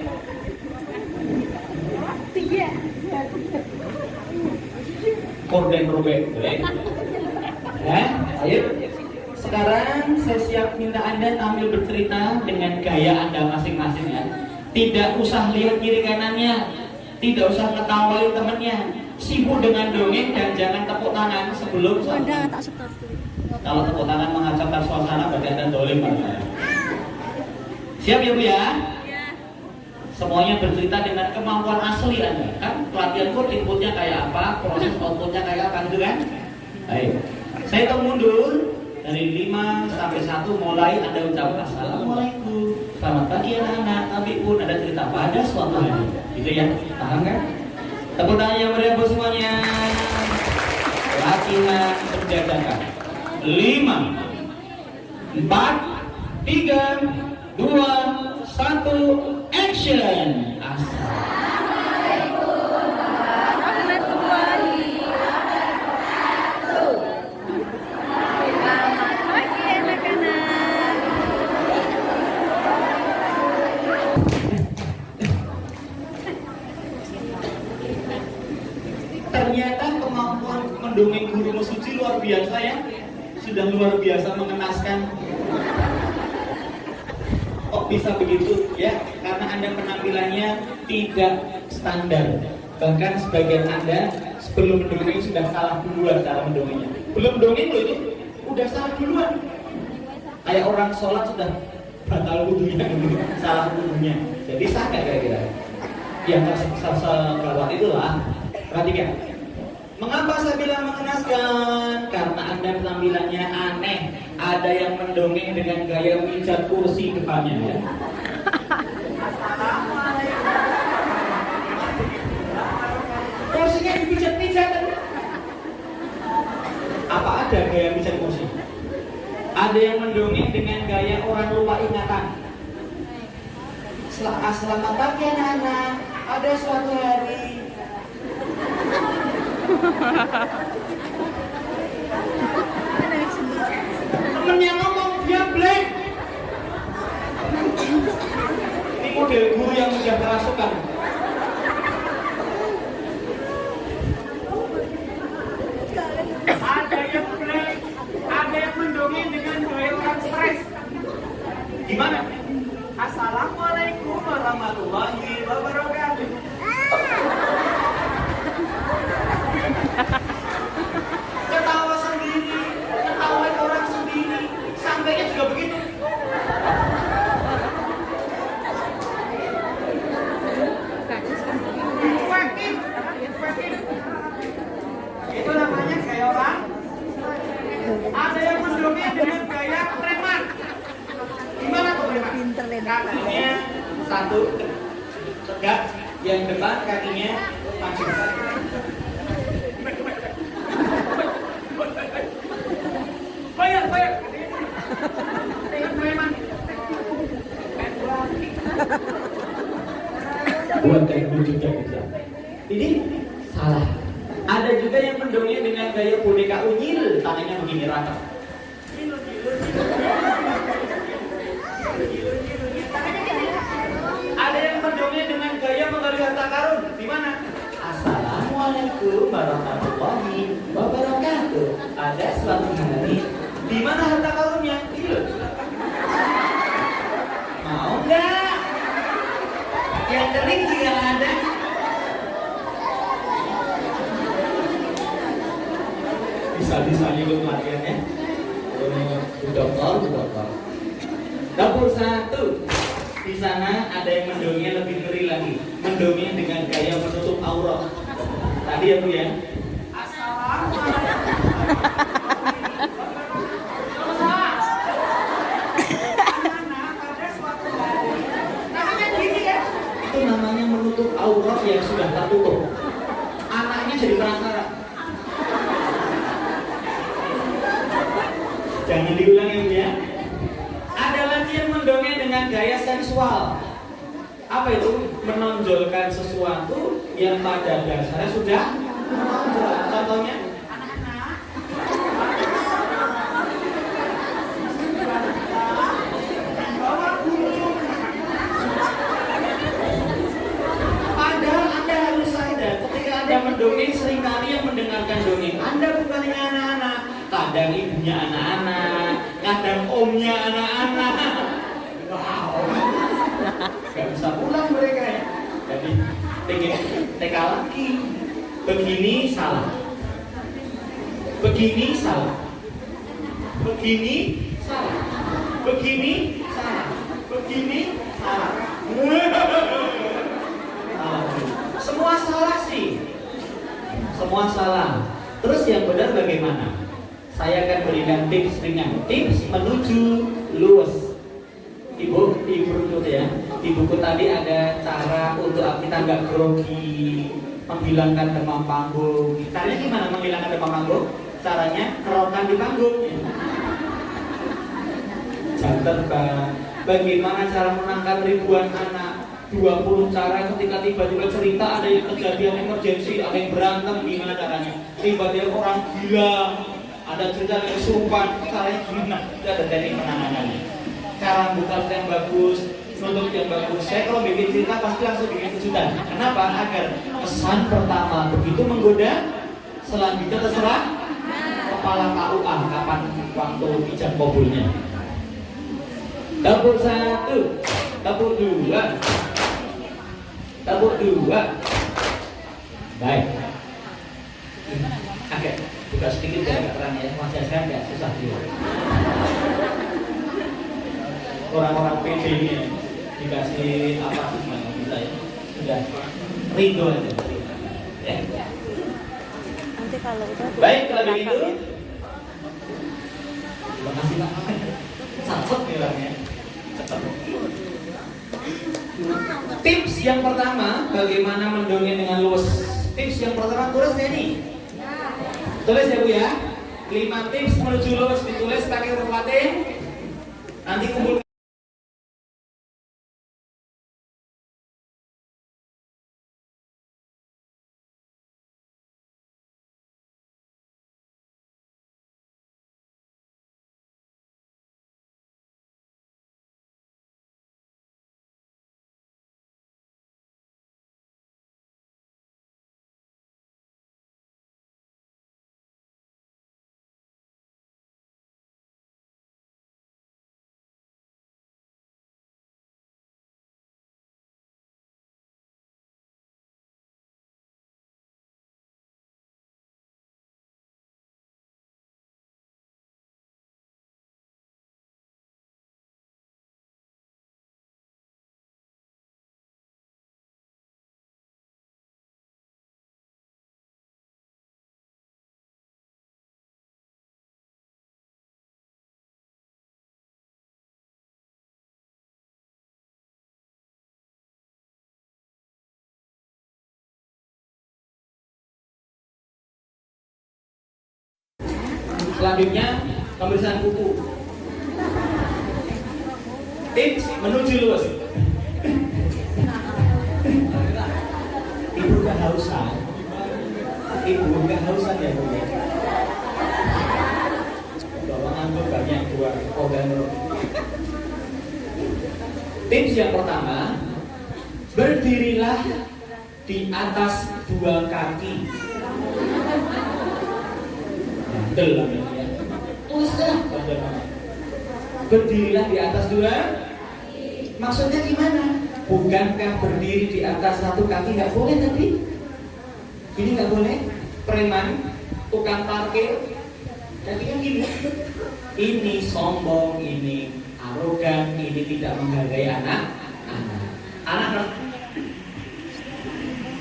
Korden robek, boleh? Ayo. Sekarang saya siap minta Anda tampil bercerita dengan gaya Anda masing-masing ya. Tidak usah lihat kiri kanannya, tidak usah ketawain temannya. sibuk dengan dongeng dan jangan tepuk tangan sebelum Anda tak setor. kalau tepuk tangan mengacaukan suasana berarti Anda dolim pada saya. Siap ya Bu ya? Semuanya bercerita dengan kemampuan asli Anda. Kan pelatihan pun inputnya kayak apa, proses outputnya kayak apa gitu kan? Baik. Saya hitung mundur dari 5 sampai 1 mulai Anda ucap Assalamualaikum. Selamat pagi anak-anak. Tapi pun ada cerita pada suatu hari. Gitu ya. Paham kan? Tepuk tangan yang meriah buat semuanya. Latihan penjajakan. 5 4 3 2 1 action. Selamat pagi anak-anak. Ternyata kemampuan mendongeng guru suci luar biasa ya. Sudah luar biasa mengenaskan. Kok bisa begitu ya? Karena Anda penampilannya tidak standar. Bahkan sebagian Anda sebelum mendongeng sudah salah duluan cara mendongengnya. Belum dongeng loh itu, udah salah duluan. Kayak orang sholat sudah batal wudunya, salah wudunya. Jadi sah nggak kira-kira? Yang segawat itulah. Perhatikan. Mengapa saya bilang mengenaskan? Karena Anda penampilannya aneh. Ada yang mendongeng dengan gaya pijat kursi depannya ya. Kursinya dipijat-pijat. Apa ada gaya pijat kursi? Ada yang mendongeng dengan gaya orang lupa ingatan. Selamat pagi anak-anak. Ada suatu hari temennya ngomong dia blank. Ini model guru yang sudah kerasukan. Ada yang blank, ada yang mendongeng dengan gaya orang stres. Gimana? Assalamualaikum warahmatullahi wabarakatuh. Ketawa sendiri, ketawain orang sendiri, sampainya juga begitu. Itu namanya gaya orang. Ada yang mendongeng dengan gaya preman. Gimana tuh preman? Kakinya satu tegak, yang depan kakinya maju. Bayar. Dengan preman. Buat kayak juga bisa. Ini salah. Ada juga yang mendongeng dengan gaya boneka unyil, tangannya begini rata. Ada yang mendongeng dengan gaya menggali harta karun. Di mana? Assalamualaikum warahmatullahi wabarakatuh. Ada suatu hari. Di mana harta karunnya? Ini loh. Mau nggak? Yang kering juga ada. Bisa-bisanya ikut latihannya. Bu dokter. Dapur 1. Di sana ada yang mendongeng lebih ngeri lagi. Mendongeng dengan gaya menutup aurat. Tadi ya Bu ya. Itu namanya menutup aurat yang sudah tertutup. Anaknya jadi penasaran. Jangan diulang ya Bu ya. Ada lagi yang mendongeng dengan gaya sensual. Apa itu? Menonjolkan sesuatu yang pada dasarnya sudah menonjol. Contohnya padahal Anda harus sadar ketika Anda mendongeng, seringkali yang mendengarkan dongeng Anda bukannya anak-anak, kadang ibunya anak-anak, kadang omnya anak-anak. Wow, gak bisa pulang mereka ya. Jadi TK lagi. Begini salah. Begini salah. Begini salah. Begini salah. Begini salah. Semua salah sih. Semua salah. Terus yang benar bagaimana? Saya akan berikan tips ringan. Tips menuju luwes. Ibu itu ya. Di buku tadi ada cara untuk kita nggak grogi, menghilangkan demam panggung. Caranya gimana menghilangkan demam panggung? Caranya kerokan di panggung. Jam terbang. Bagaimana cara menangkan ribuan anak? 20 cara ketika tiba-tiba cerita ada yang kejadian emergensi, ada yang berantem, gimana caranya? Tiba-tiba orang gila, ada cerita yang kesurupan, caranya gimana? Itu ada teknik penanganannya. Cara buka yang bagus, nutup yang bagus. Saya kalau bikin cerita pasti langsung bikin kejutan. Kenapa? Agar kesan pertama begitu menggoda, selanjutnya terserah kepala KUA kapan waktu ijab kabulnya. Dapur 1, dapur 2, dapur 2. Baik. Oke, buka sedikit ya, agak terang ya. Wajah saya nggak susah juga. Orang-orang PD ini dikasih apa sih mana bisa ya? Sudah rindu aja. Ya. Nanti kalau udah. Baik, kalau begitu. Terima kasih Pak. Cepet nih orangnya. Cepet. Tips yang pertama, bagaimana mendongeng dengan luwes. Tips yang pertama, tulis ya nih. Tulis ya Bu ya. 5 tips menuju luwes, ditulis pakai huruf Latin. Nanti kumpul. Selanjutnya pemeriksaan kuku. Tips menuju luwes. Ibu kehausan. Ibu kehausan ya Bu. Bawa ngantuk banyak keluar organ. Tips yang pertama, berdirilah di atas 2 kaki. Dalam ya. Tulislah. Berdirilah di atas 2. Maksudnya gimana? Bukankah berdiri di atas 1 kaki nggak boleh tadi? Ini nggak boleh. Preman, tukang parkir, kakinya gini. Ini sombong, ini arogan, ini tidak menghargai anak.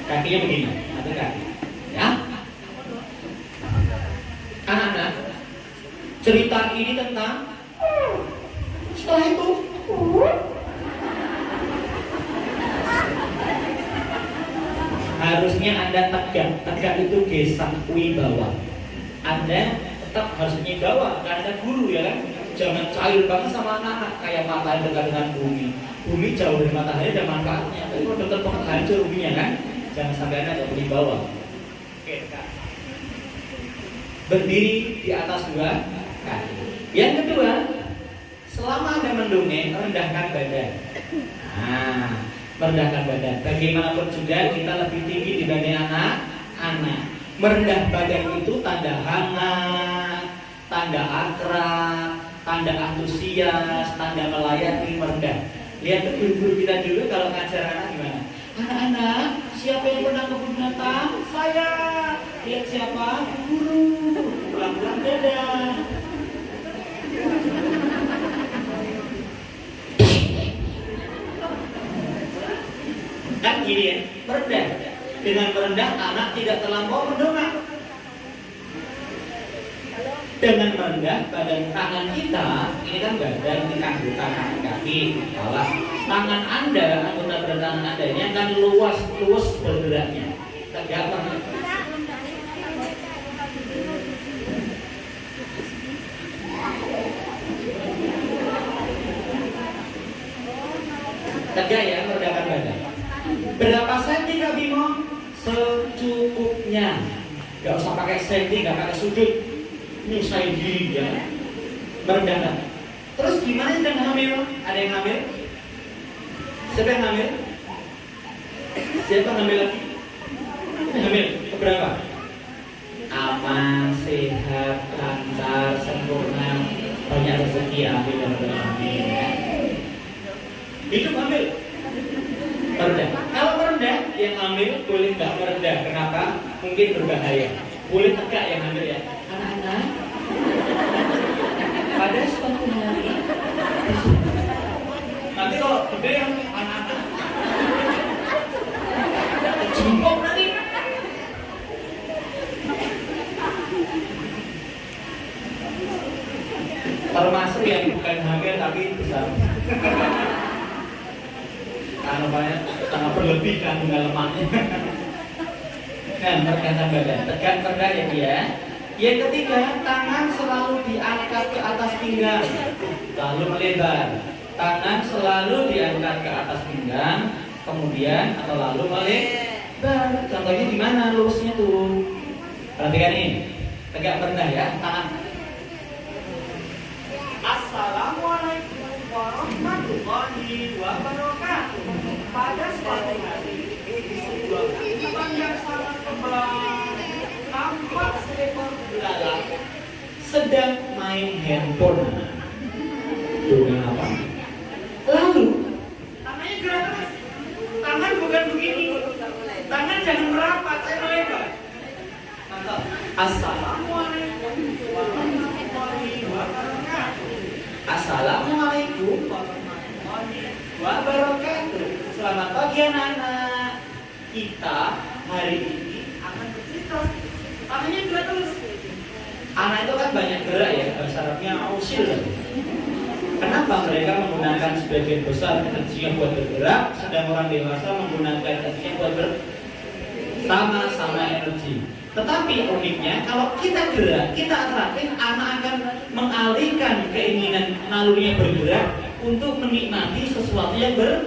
Kakinya begini, satu kaki. Ya. Anak-anak, cerita ini tentang setelah itu harusnya Anda tegak itu gesang wibawa. Anda tetap harus wibawa, karena Anda guru ya kan. Jangan cair banget sama anak-anak kayak matahari dekat dengan bumi. Bumi jauh dari matahari ada manfaatnya, tapi kalau dekat banget hancur buminya kan. Jangan sampai Anda ada wibawa. Oke, Kak. Berdiri di atas 2 kaki. Yang kedua, selama Anda mendongeng, rendahkan badan. Nah, merendahkan badan. Bagaimanapun juga kita lebih tinggi dibanding anak-anak. Merendah badan itu tanda hangat, tanda akrab, tanda antusias, tanda melayani, merendah. Lihat guru-guru kita dulu kalau ngajar anak gimana? Anak-anak, siapa yang pernah kebun binatang? Saya. Lihat siapa? Guru. Pulang-pulang dadah. Kan gini ya, merendah. Dengan merendah anak tidak terlampau mendongak. Dengan merendah badan tangan kita, ini kan badan kita tangan kaki, kepala. Tangan Anda, anggota badan tangan Anda ini akan luas bergeraknya. Tegak banget. Tegak ya, merendahkan badan. Berapa senti Kak Bimo? Secukupnya. Gak usah pakai senti, gak pakai sudut. Nyusahin diri ya. Merendahkan. Terus gimana sedang hamil? Ada yang hamil? Siapa yang hamil? Siapa yang hamil lagi? Hamil keberapa? Aman, sehat, lancar, sempurna, banyak rezeki, amin ya rabbal alamin. Hidup hamil. Merendah. Kalau merendah, yang hamil boleh nggak merendah. Kenapa? Mungkin berbahaya. Boleh tegak yang hamil ya. Anak-anak, pada suatu hari, nanti kalau gede yang anak-anak, jempol nanti. Termasuk yang bukan hamil tapi besar. Karena banyak sangat berlebih kandungan lemaknya. Nah, merendahkan badan, tegak rendah ya dia. Yang ketiga, tangan selalu diangkat ke atas pinggang, lalu melebar. Tangan selalu diangkat ke atas pinggang, kemudian atau lalu melebar. Contohnya di mana lurusnya tuh? Perhatikan ini, tegak rendah ya, tangan. Assalamualaikum warahmatullahi wabarakatuh. Pada suatu hari di sebuah hutan yang sangat lebar, tampak seekor belalang sedang main handphone. Dengan apa? Lalu tangannya gerak terus. Tangan bukan begini. Tangan jangan merapat, saya melebar. Mantap. Assalamualaikum warahmatullahi wabarakatuh. Assalamualaikum warahmatullahi wabarakatuh. Selamat pagi anak-anak. Kita hari ini akan bercerita. Tangannya gerak terus. Anak itu kan banyak gerak ya, bahasa Arabnya ausil. Kenapa mereka menggunakan sebagian besar energinya buat bergerak, sedang orang dewasa menggunakan energinya buat sama-sama energi. Tetapi uniknya, kalau kita gerak, kita atraktif, anak akan mengalihkan keinginan nalurinya bergerak untuk menikmati sesuatu yang bergerak.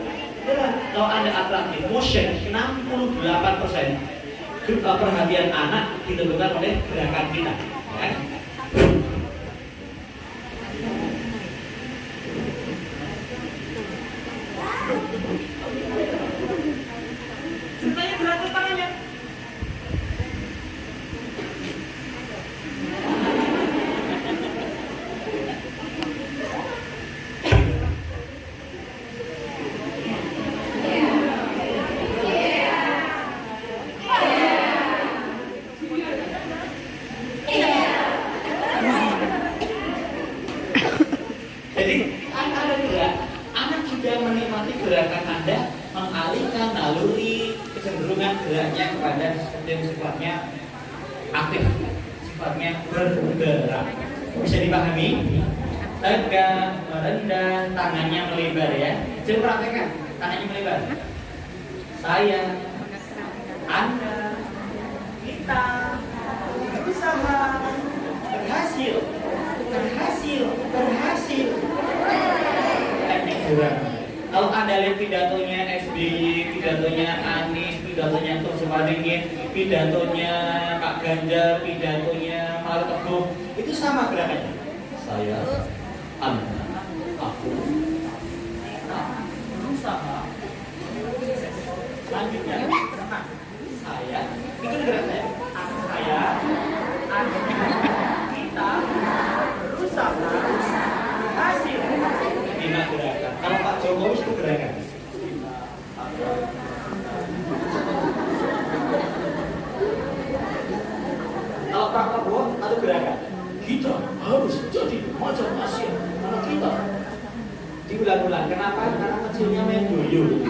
Kalau Anda atraktif, motion 68% perhatian anak ditentukan oleh gerakan kita. Ya. Ceritanya berat tangannya. Jadi ada gerak, anak juga menikmati gerakan Anda, mengalihkan naluri kecenderungan geraknya kepada sesuatu yang sifatnya aktif, sifatnya bergerak. Bisa dipahami? Tegak, merendah, tangannya melebar ya. Coba praktekkan, tangannya melebar. Saya, Anda, kita berusaha, berhasil. Teknik gerak. Kalau Anda lihat pidatonya SBY, pidatonya Anies, pidatonya Tur Sumaringin, pidatonya Pak Ganjar, pidatonya Maruf Teguh, itu sama gerakannya. Saya, Anda, aku, kita berusaha. Selanjutnya, saya, itu gerak saya. Saya, Anda, kita berusaha, hasil. Lima gerakan. Kalau Pak Jokowi itu gerakan. bulan. Kenapa? Karena kecilnya main duyung.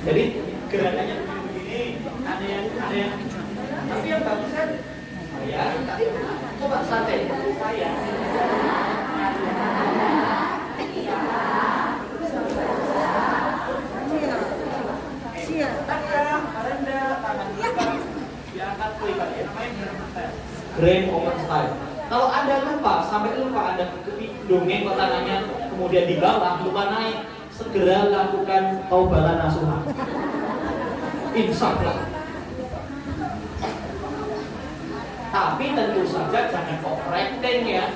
Jadi gerakannya begini, ada yang tapi yang bagus kan saya, tapi coba santai saya. Grand Omen Style. Kalau Anda lupa, sampai lupa Anda dongeng kok tangannya kemudian di bawah, lupa naik, segera lakukan taubatan nasuha. Insaflah. Tapi tentu saja jangan overacting ya.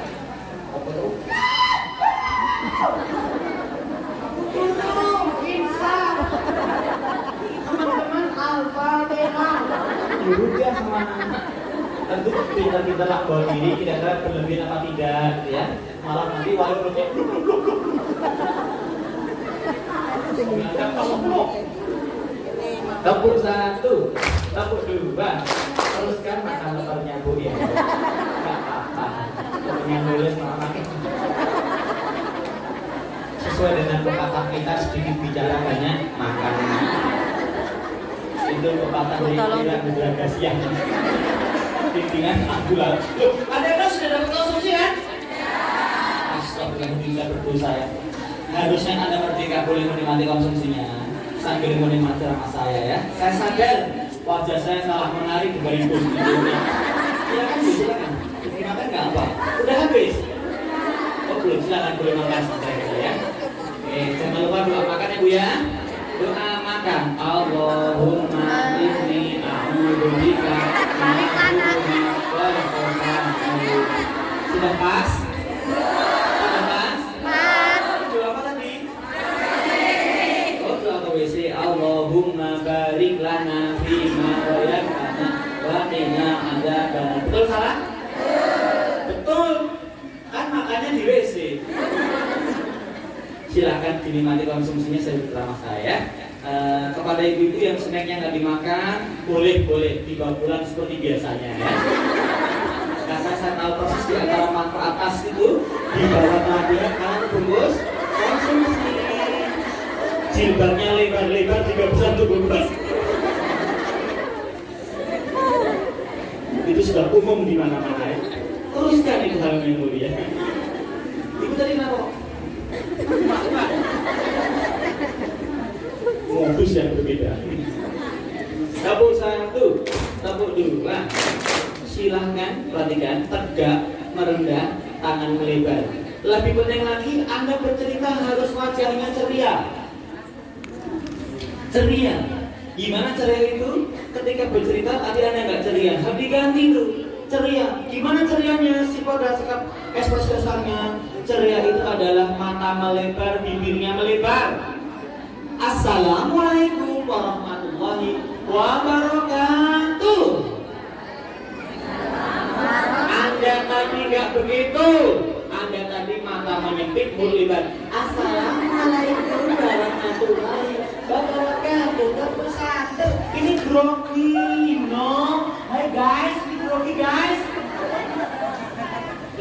Insaf. Teman-teman Al-Fatihah. Udah sama. Tentu kita lakukan diri kira-kira berlebihan apa tidak gitu ya. Malah nanti walaupun tepuk satu, tepuk dua, teruskan makan lebarnya Bu ya. Gak apa-apa, yang nulis makin sesuai dengan pepatah kita, sedikit bicara banyak makan. Itu pepatah dari Iran Beberapa Siang. Bimbingan ambulan. Ada kan sudah dapat konsumsi kan? Astagfirullah, berdosa ya. Harusnya Anda merdeka boleh menikmati konsumsinya sambil menikmati ramah saya ya. Saya sadar wajah saya salah menarik di balik bus ini. Silakan Bu, silakan. Dimakan nggak apa? Udah habis? Oh belum, silakan boleh makan santai ya. Oke, jangan lupa doa makan ya Bu ya. Doa makan. Allahumma inni a'udzubika sudah pas? Sudah pas? Pas. Doa apa tadi? Oh, doa ke WC. Allahumma barik lana fima razaqtana wa qina adzaban. Betul salah? Betul. Kan makannya di WC. Silakan dinikmati konsumsinya selama saya. Kepada ibu-ibu yang snacknya nggak dimakan, boleh dibawa pulang seperti biasanya ya. Karena saya tahu persis di antara mangkok atas itu di bawah telaga kanan bungkus konsumsi. Jilbabnya lebar-lebar juga bisa untuk bungkus. Itu sudah umum di mana-mana ya. Teruskan itu hal yang mulia. Ibu tadi kenapa? Modus yang berbeda. Tepuk satu, tepuk dua. Silahkan perhatikan, tegak, merendah, tangan melebar. Lebih penting lagi, Anda bercerita harus wajahnya ceria. Ceria. Gimana ceria itu? Ketika bercerita tadi Anda nggak ceria, harus diganti tuh. Ceria. Gimana cerianya? Sifat dan sikap ekspresi dasarnya. Ceria itu adalah mata melebar, bibirnya melebar. Assalamualaikum warahmatullahi wabarakatuh. Anda tadi nggak begitu. Anda tadi mata menyempit, mulut lebar. Assalamualaikum warahmatullahi wabarakatuh. Tepuk satu. Ini grogi, no? Hai guys, ini grogi guys.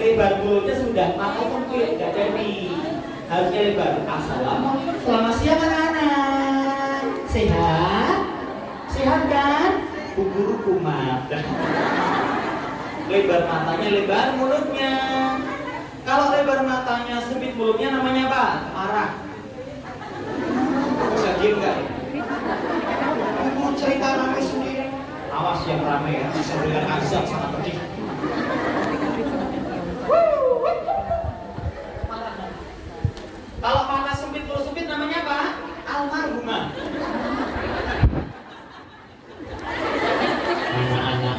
Lebar mulutnya sudah, mata sempit, nggak jadi. Harusnya lebar. Assalamualaikum. Selamat siang anak-anak. Sehat? Sehat kan? Bu guru kumat. Lebar matanya, lebar mulutnya. Kalau lebar matanya, sempit mulutnya namanya apa? Marah. Bisa diem nggak? Mau cerita rame sendiri. Awas yang rame ya. Bisa dengar azab sangat pedih. Kalau mata sempit, mulut sempit namanya apa? Almarhumah. Anak-anak.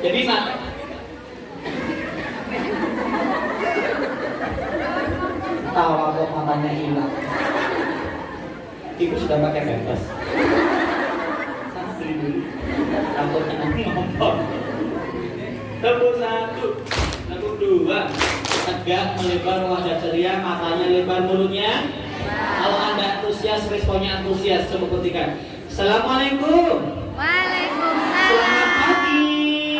Jadi mata. Tawa kok matanya hilang. Ibu sudah pakai pampers. Sana beli dulu. Takutnya nanti ngompor. Tepuk satu, tepuk dua. Tegak, melebar, wajah ceria, matanya lebar, mulutnya. Kalau Anda antusias, responnya antusias. Coba buktikan. Assalamualaikum. Waalaikumsalam. Selamat pagi.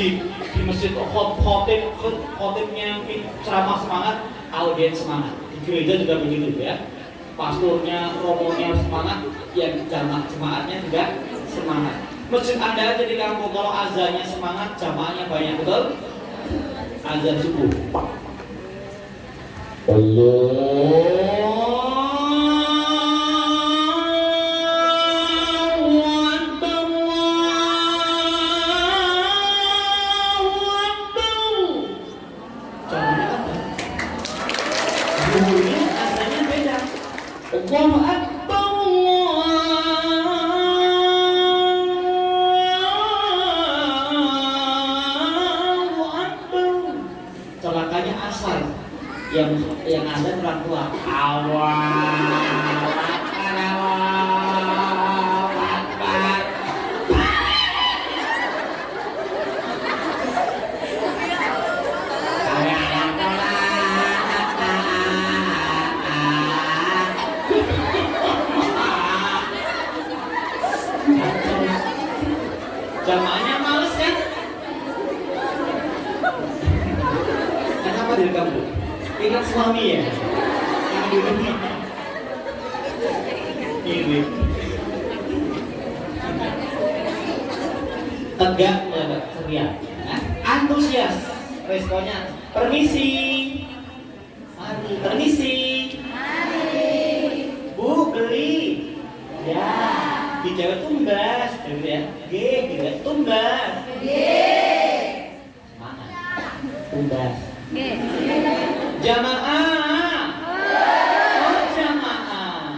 di masjid khotibnya ceramah semangat, audiens semangat. Di gereja juga begitu ya. Pastornya, romonya semangat, yang jemaatnya juga semangat. Masjid Anda aja di kampung kalau azannya semangat, jamaahnya banyak, betul? Azan subuh. Allahu Akbar, Allahu Akbar. Celakanya asal yang ada orang tua awal Akbar. Jamaahnya males kan? Kenapa dari kamu? Ingat suami ya? Ini tegak, ceria, antusias. Responnya permisi, mari, permisi, mari, Bu beli, ya. Di Jawa tumbas, gitu ya. G, gitu ya. Tumbas. G. Mana? Tumbas. G. Jamaah. Oh, jamaah.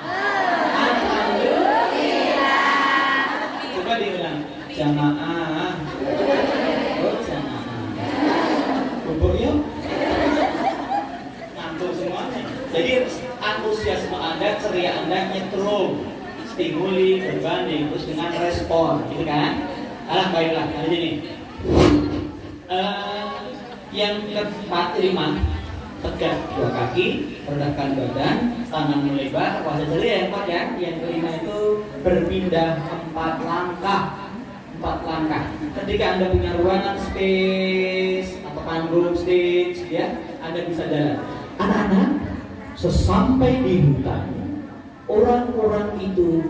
Alhamdulillah. Coba diulang. Jamaah. Oh, jamaah. Bubuk yuk. Ngantuk semuanya. Jadi antusiasme Anda, ceria Anda nyetrum. Stimuli, berbanding, terus dengan respon, gitu kan? Baiklah, kali ini yang keempat, terima, tegak dua kaki, rendahkan badan, tangan melebar, wajah ceria yang keempat ya. Yang kelima itu berpindah 4 langkah. Ketika Anda punya ruangan space atau panggung stage, ya, Anda bisa jalan. Anak-anak, sesampai di hutan, orang-orang itu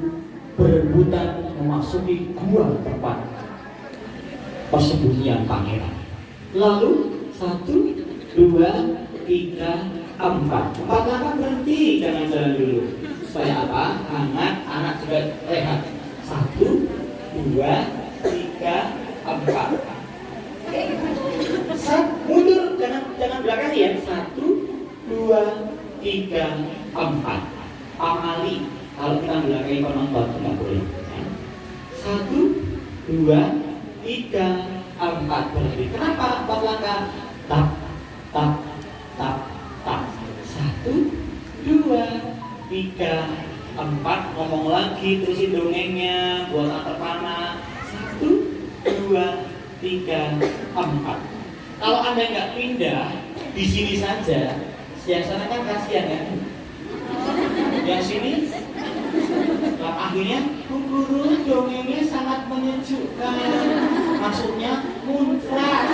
berebutan memasuki gua tempat persembunyian pangeran. Lalu 1, 2, 3, 4 langkah berhenti, jangan jalan dulu. Supaya apa? Anak juga rehat. 1, 2, 3, 4. Mundur, jangan belakang ya. 1, 2, 3, 4. Pamali, kalau kita belakangi penonton tidak boleh. 1, 2, 3, 4 berhenti. Kenapa 4 langkah? Tap, tap, tap, tap. 1, 2, 3, 4. Ngomong lagi, terusin dongengnya buat antar panah. 1, 2, 3, 4. Kalau Anda nggak pindah di sini saja, yang sana kan kasihan kan? Yang sini, akhirnya guru dongengnya sangat menyejukkan. Maksudnya muncrat.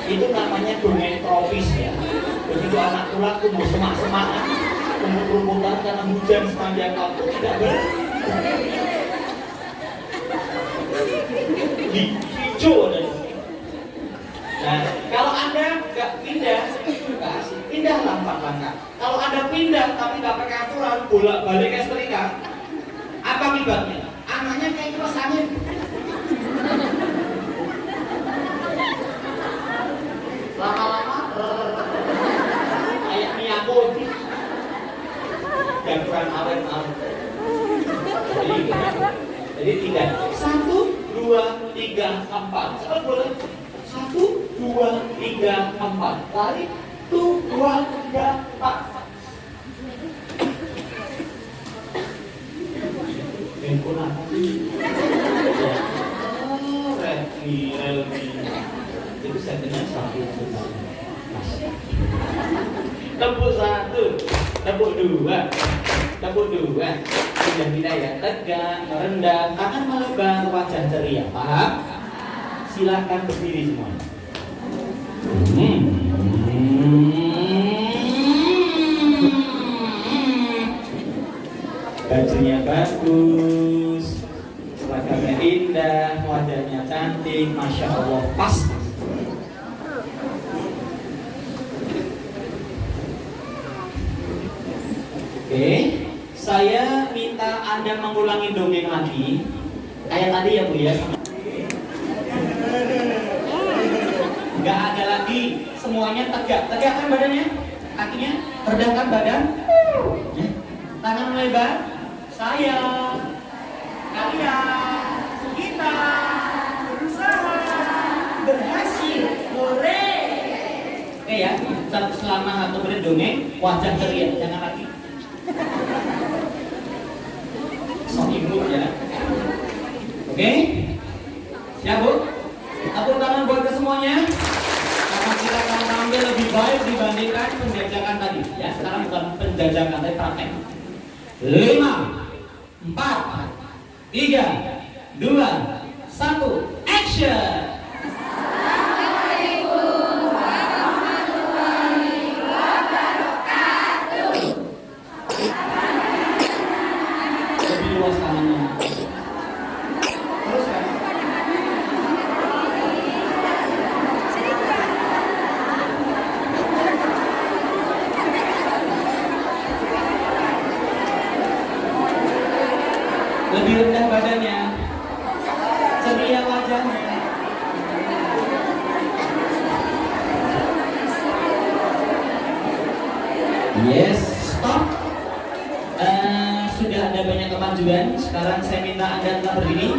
Itu namanya dongeng tropis ya. Begitu anak pulang tumbuh semak-semakan, tumbuh rumputan karena hujan sepanjang waktu tidak hijau dan. Nah, kalau Anda nggak pindah, pindahlah 4 langkah. Kalau Anda pindah tapi nggak pakai aturan, bolak-balik kayak setrika, apa akibatnya? Anaknya kayak kipas angin. Lama-lama kayak miyakun. Yang kurang awet-awet. Jadi tidak. 1, 2, 3, 4. Cepat boleh. 1, 2, 3, 4. Tarik. 1, 2, 3, 4. Handphone apa sih? Redmi. Itu settingnya 1 juta. Tepuk 1, tepuk 2, tepuk 2. Pindah ya, tegak, merendah, tangan melebar, wajah ceria. Paham? silakan berdiri semua. Bajunya bagus, seragamnya indah, wajahnya cantik, masya Allah, pas. Oke, saya minta Anda mengulangi dongeng lagi, kayak tadi ya Bu ya. Nggak ada lagi, semuanya tegak, tegakkan badannya, kakinya, rendahkan badan, tangan lebar. Saya, kalian, kita berusaha, berhasil, hore. Oke ya, selama 1 menit dongeng, wajah ceria, jangan lagi. Sok imut ya. Oke, siap Bu? Tepuk tangan buat ke semuanya. Karena kita akan tampil lebih baik dibandingkan penjajakan tadi. Ya, sekarang bukan penjajakan, tapi praktek. 5, 4, 3, 2, 1, action! Lebih luas tangannya. Terus kan? Lebih rendah badannya, ceria wajahnya. Yes, stop. Sudah ada banyak kemajuan. Sekarang saya minta Anda tetap berdiri,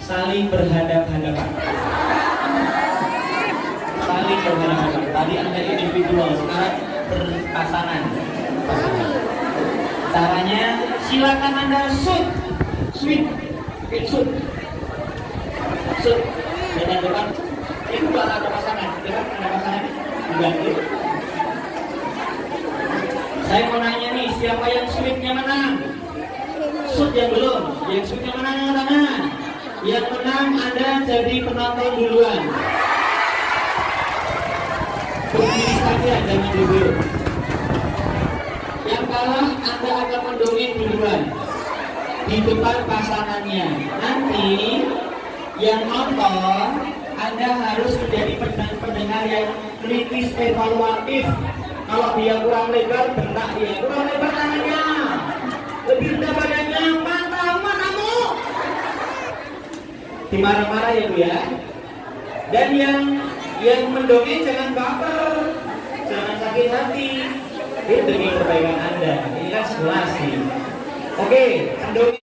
saling berhadap-hadapan. Saling berhadap-hadapan. Tadi Anda individual, sekarang berpasangan. Caranya, silakan Anda shoot. Sweet, shoot, dengan depan. Itu bukan ada pasangan, depan ada pasangan. Diganti. Saya mau nanya nih, siapa yang sweetnya menang? Shoot yang belum, yang sweetnya menang yang tangan. Yang menang Anda jadi penonton duluan. Berdiri saja, jangan duduk. Yang kalah Anda akan mendongeng duluan di depan pasangannya. Nanti yang nonton, Anda harus menjadi pendengar yang kritis evaluatif. Kalau dia kurang lebar, bentak dia. Kurang lebar tangannya, lebih rendah badannya, matamu. Dimarah-marah ya Bu ya. Dan yang mendongeng jangan baper, jangan sakit hati. Ini demi kebaikan Anda. Ini kan simulasi. Oke, mendongeng.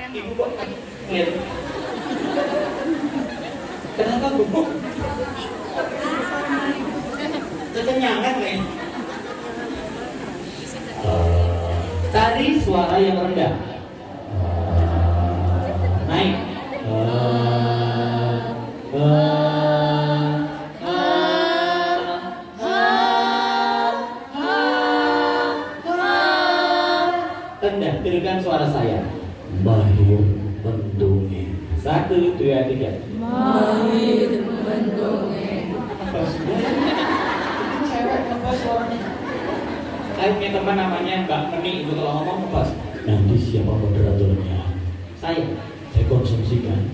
Ibu kok lihat. Kenapa bubuk? Kekenyangan kayaknya. Cari suara yang rendah. Naik. Rendah, dengarkan suara saya. Mahir mendongeng. 1, 2, 3. Mahir mendongeng. Apa sudah? Cewek ngebas suaranya. Saya punya teman namanya Mbak Meni, itu kalau ngomong ngebas. Nanti siapa moderatornya? Saya konsumsikan.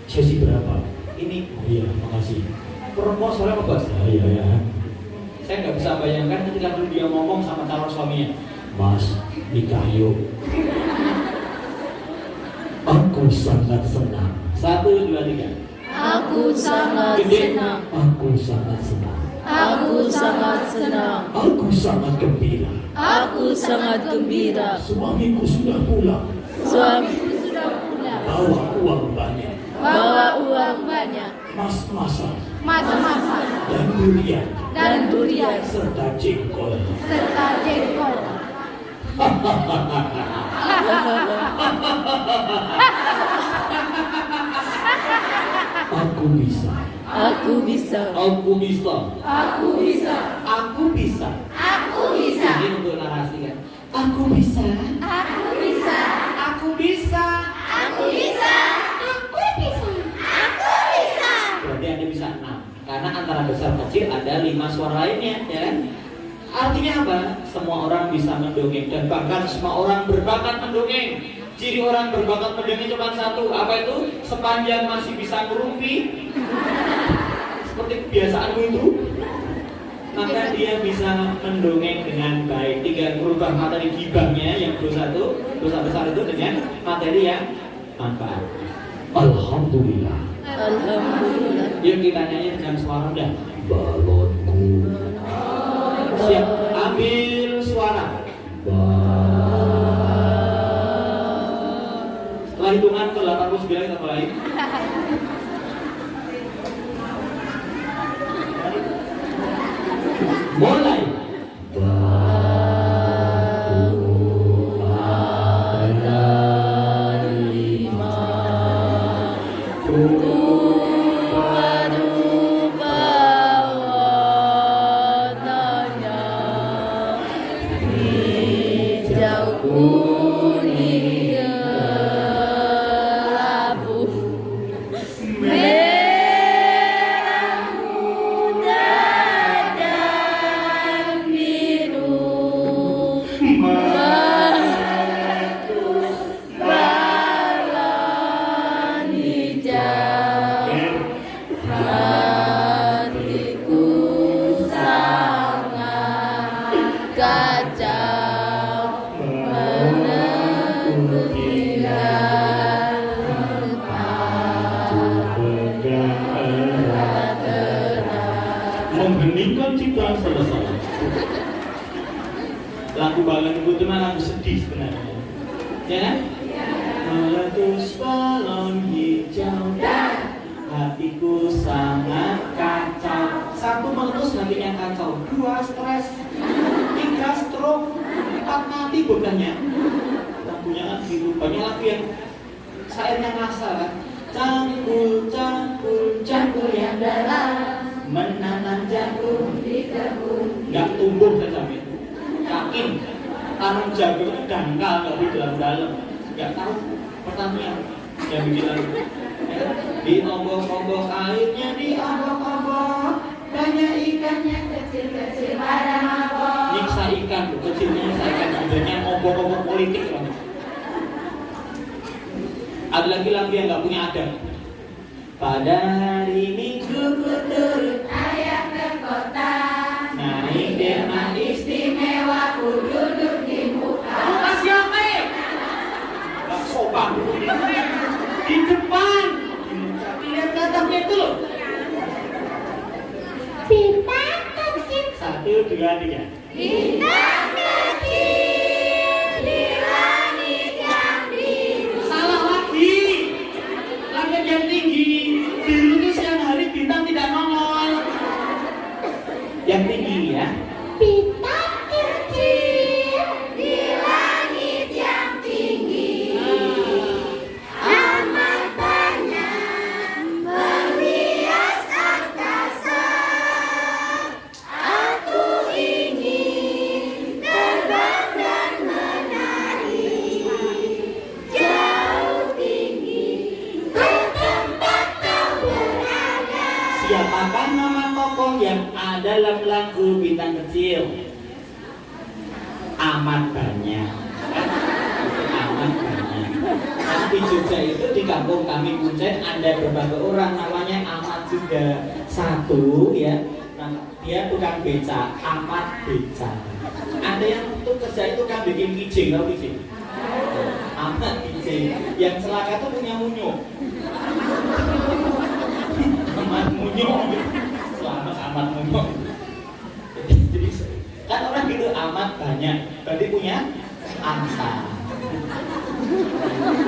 Sesi berapa? Ini. Oh iya, makasih. Perempuan suara ngebas. Iya ya. Saya nggak bisa bayangkan ketika dulu dia ngomong sama calon suaminya. Mas, nikah yuk. Aku sangat senang. 1, 2, 3. Aku sangat Gede. senang. Aku sangat senang. Aku sangat senang. Aku sangat gembira. Aku sangat gembira. Suamiku sudah pulang. Suamiku sudah pulang. Bawa uang banyak. Bawa uang banyak. Mas-masan. Mas-masan. Dan durian. Dan Serta jengkol. serta jengkol. Aku bisa. Aku bisa. Aku bisa. Aku bisa. Aku bisa. Aku bisa. Ini untuk narasi kan. Aku bisa. Aku bisa. Aku bisa. Aku bisa. Aku bisa. Aku bisa. Berarti Anda bisa 6. Karena antara besar kecil ada 5 suara lainnya, ya kan? Artinya apa? Semua orang bisa mendongeng dan bahkan semua orang berbakat mendongeng. Ciri orang berbakat mendongeng cuma satu, apa itu? Sepanjang masih bisa ngerumpi, seperti kebiasaanmu itu, maka dia bisa mendongeng dengan baik. Tinggal merubah materi gibahnya yang dosa besar itu dengan materi yang manfaat. Alhamdulillah. Alhamdulillah. Yuk kita nyanyi dengan suara rendah. Balonku. Siap, ambil suara. Setelah hitungan ke 89 kita mulai. Mulai. Mengheningkan ciptaan selesai. Lagu balon itu cuma lagu sedih sebenarnya, ya kan? Meletus balon hijau, hatiku sangat kacau. 1 meletus hatinya kacau, 2 stres, 3 stroke, 4 mati bukannya. Lagunya kan gitu, banyak lagu yang syairnya ngasal kan. Cangkul, cangkul, cangkul yang dalam, menanam jagung di kebun. Nggak tumbuh saja, yakin tanam jagung itu dangkal nggak di dalam-dalam. Nggak tahu pertanian yang bikin lagu. Di ombok-ombok airnya, di ombok-ombok banyak ikannya kecil-kecil pada mabok. Nyiksa ikan, kecilnya nyiksa ikan, sebenarnya ombok-ombok politik lah. Ada lagi lagu yang nggak punya adab. Pada hari Minggu ku turut ayah ke kota, naik delman istimewa ku duduk di muka. Mas siapa? Gak sopan. Di depan. Lihat tatapnya itu loh. Bintang kecil. 1, 2, 3. Bintang kecil di langit yang biru. Salah lagi. Langit yang tinggi. Biru itu siang hari bintang tidak nongol. Yang tinggi ya. Bintang kecil di langit yang tinggi. Amat banyak menghias angkasa. Aku ingin terbang dan menari jauh tinggi ke tempat kau berada. Siapakah nama tokoh yang ada dalam lagu Bintang Kecil? Amat banyak. Amat banyak. Karena di Jogja itu di kampung kami Kuncen ada berbagai orang namanya Amat juga. 1 ya. Nah, dia tukang beca, Amat beca. Ada yang tuh kerja itu kan bikin kijing, tau kijing? Amat kijing. Yang celaka tuh punya munyuk. Amat munyuk. Selamat amat munyuk. amat banyak. Berarti punya angsa.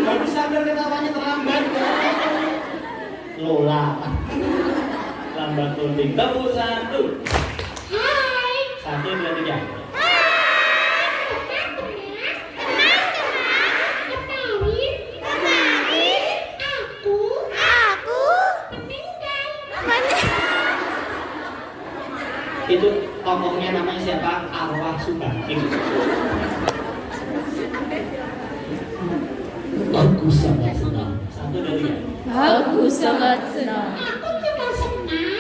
Baru sadar ketawanya terlambat. Lola. Lambat loading. Tepuk satu. Hai. 1, 2, 3. Itu tokohnya namanya siapa? Arwah Subangking. Aku sangat senang. 1, 2, 3. Aku sangat senang. Aku juga senang.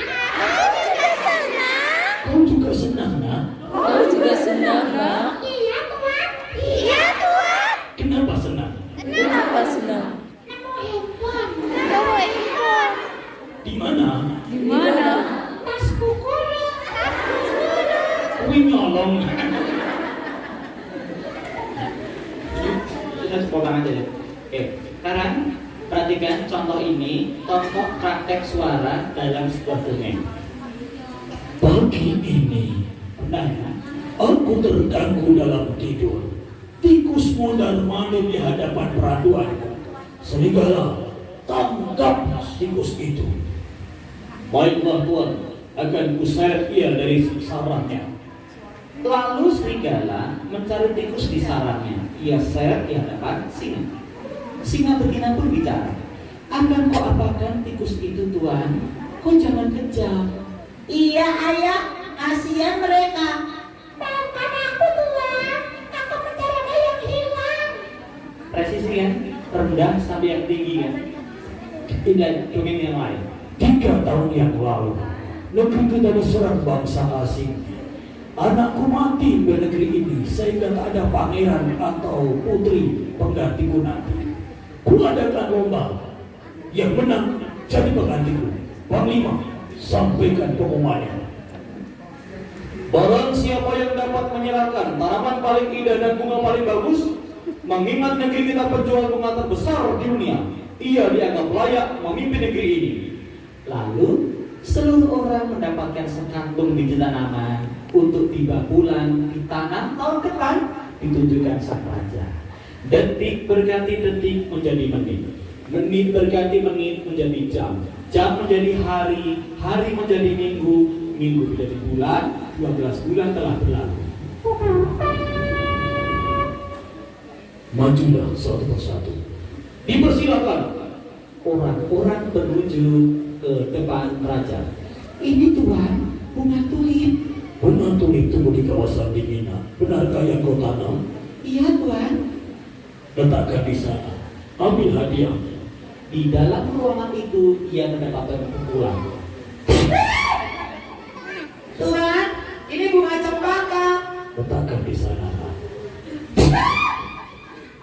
Kau juga senang, nak? Kau juga senang, nak? Iya Tuhan. Iya Tuhan. Kenapa senang? Kenapa senang? Nemu handphone. Di mana? Di mana? Tas guru. Wih nyolong. Kita sepotong aja ya. Oke, sekarang perhatikan contoh ini, contoh praktek suara dalam sebuah dongeng. Pagi ini, benar, aku terganggu dalam tidur. Tikus mondar-mandir di hadapan peraduanku. Serigala, tangkap tikus itu. Baiklah Tuan, akan kuseret ia dari sarangnya. Lalu serigala mencari tikus di sarangnya. Ia seret di hadapan singa. Singa betina pun bicara. Akan kau apakan tikus itu Tuan? Kau jangan kejam. Iya ayah, kasihan mereka. Maafkan aku Tuhan. Aku mencari apa yang hilang. Presisi kan? Rendah sampai yang tinggi kan? Tidak dongeng yang lain. 3 tahun yang lalu, negeri kita diserang bangsa asing. Anakku mati di negeri ini sehingga tak ada pangeran atau putri penggantiku nanti. Kuadakan lomba, yang menang jadi penggantiku. Panglima, sampaikan pengumumannya. Barang siapa yang dapat menyerahkan tanaman paling indah dan bunga paling bagus, mengingat negeri kita penjual bunga terbesar di dunia, ia dianggap layak memimpin negeri ini. Lalu seluruh orang mendapatkan sekantung biji tanaman untuk tiba bulan ditanam tahun depan, ditunjukkan sang raja. Detik berganti detik menjadi menit, menit berganti menit menjadi jam, jam menjadi hari, hari menjadi minggu, minggu menjadi bulan, 12 bulan telah berlalu. Majulah satu persatu. Dipersilakan orang-orang menuju ke depan raja. Ini Tuhan, bunga tulip. Bunga tulip tumbuh di kawasan Dimina. Benarkah yang kau tanam? Iya Tuhan. Letakkan di sana. Ambil hadiah. Di dalam ruangan itu ia mendapatkan pukulan. Tuhan, ini bunga cempaka. Letakkan di sana.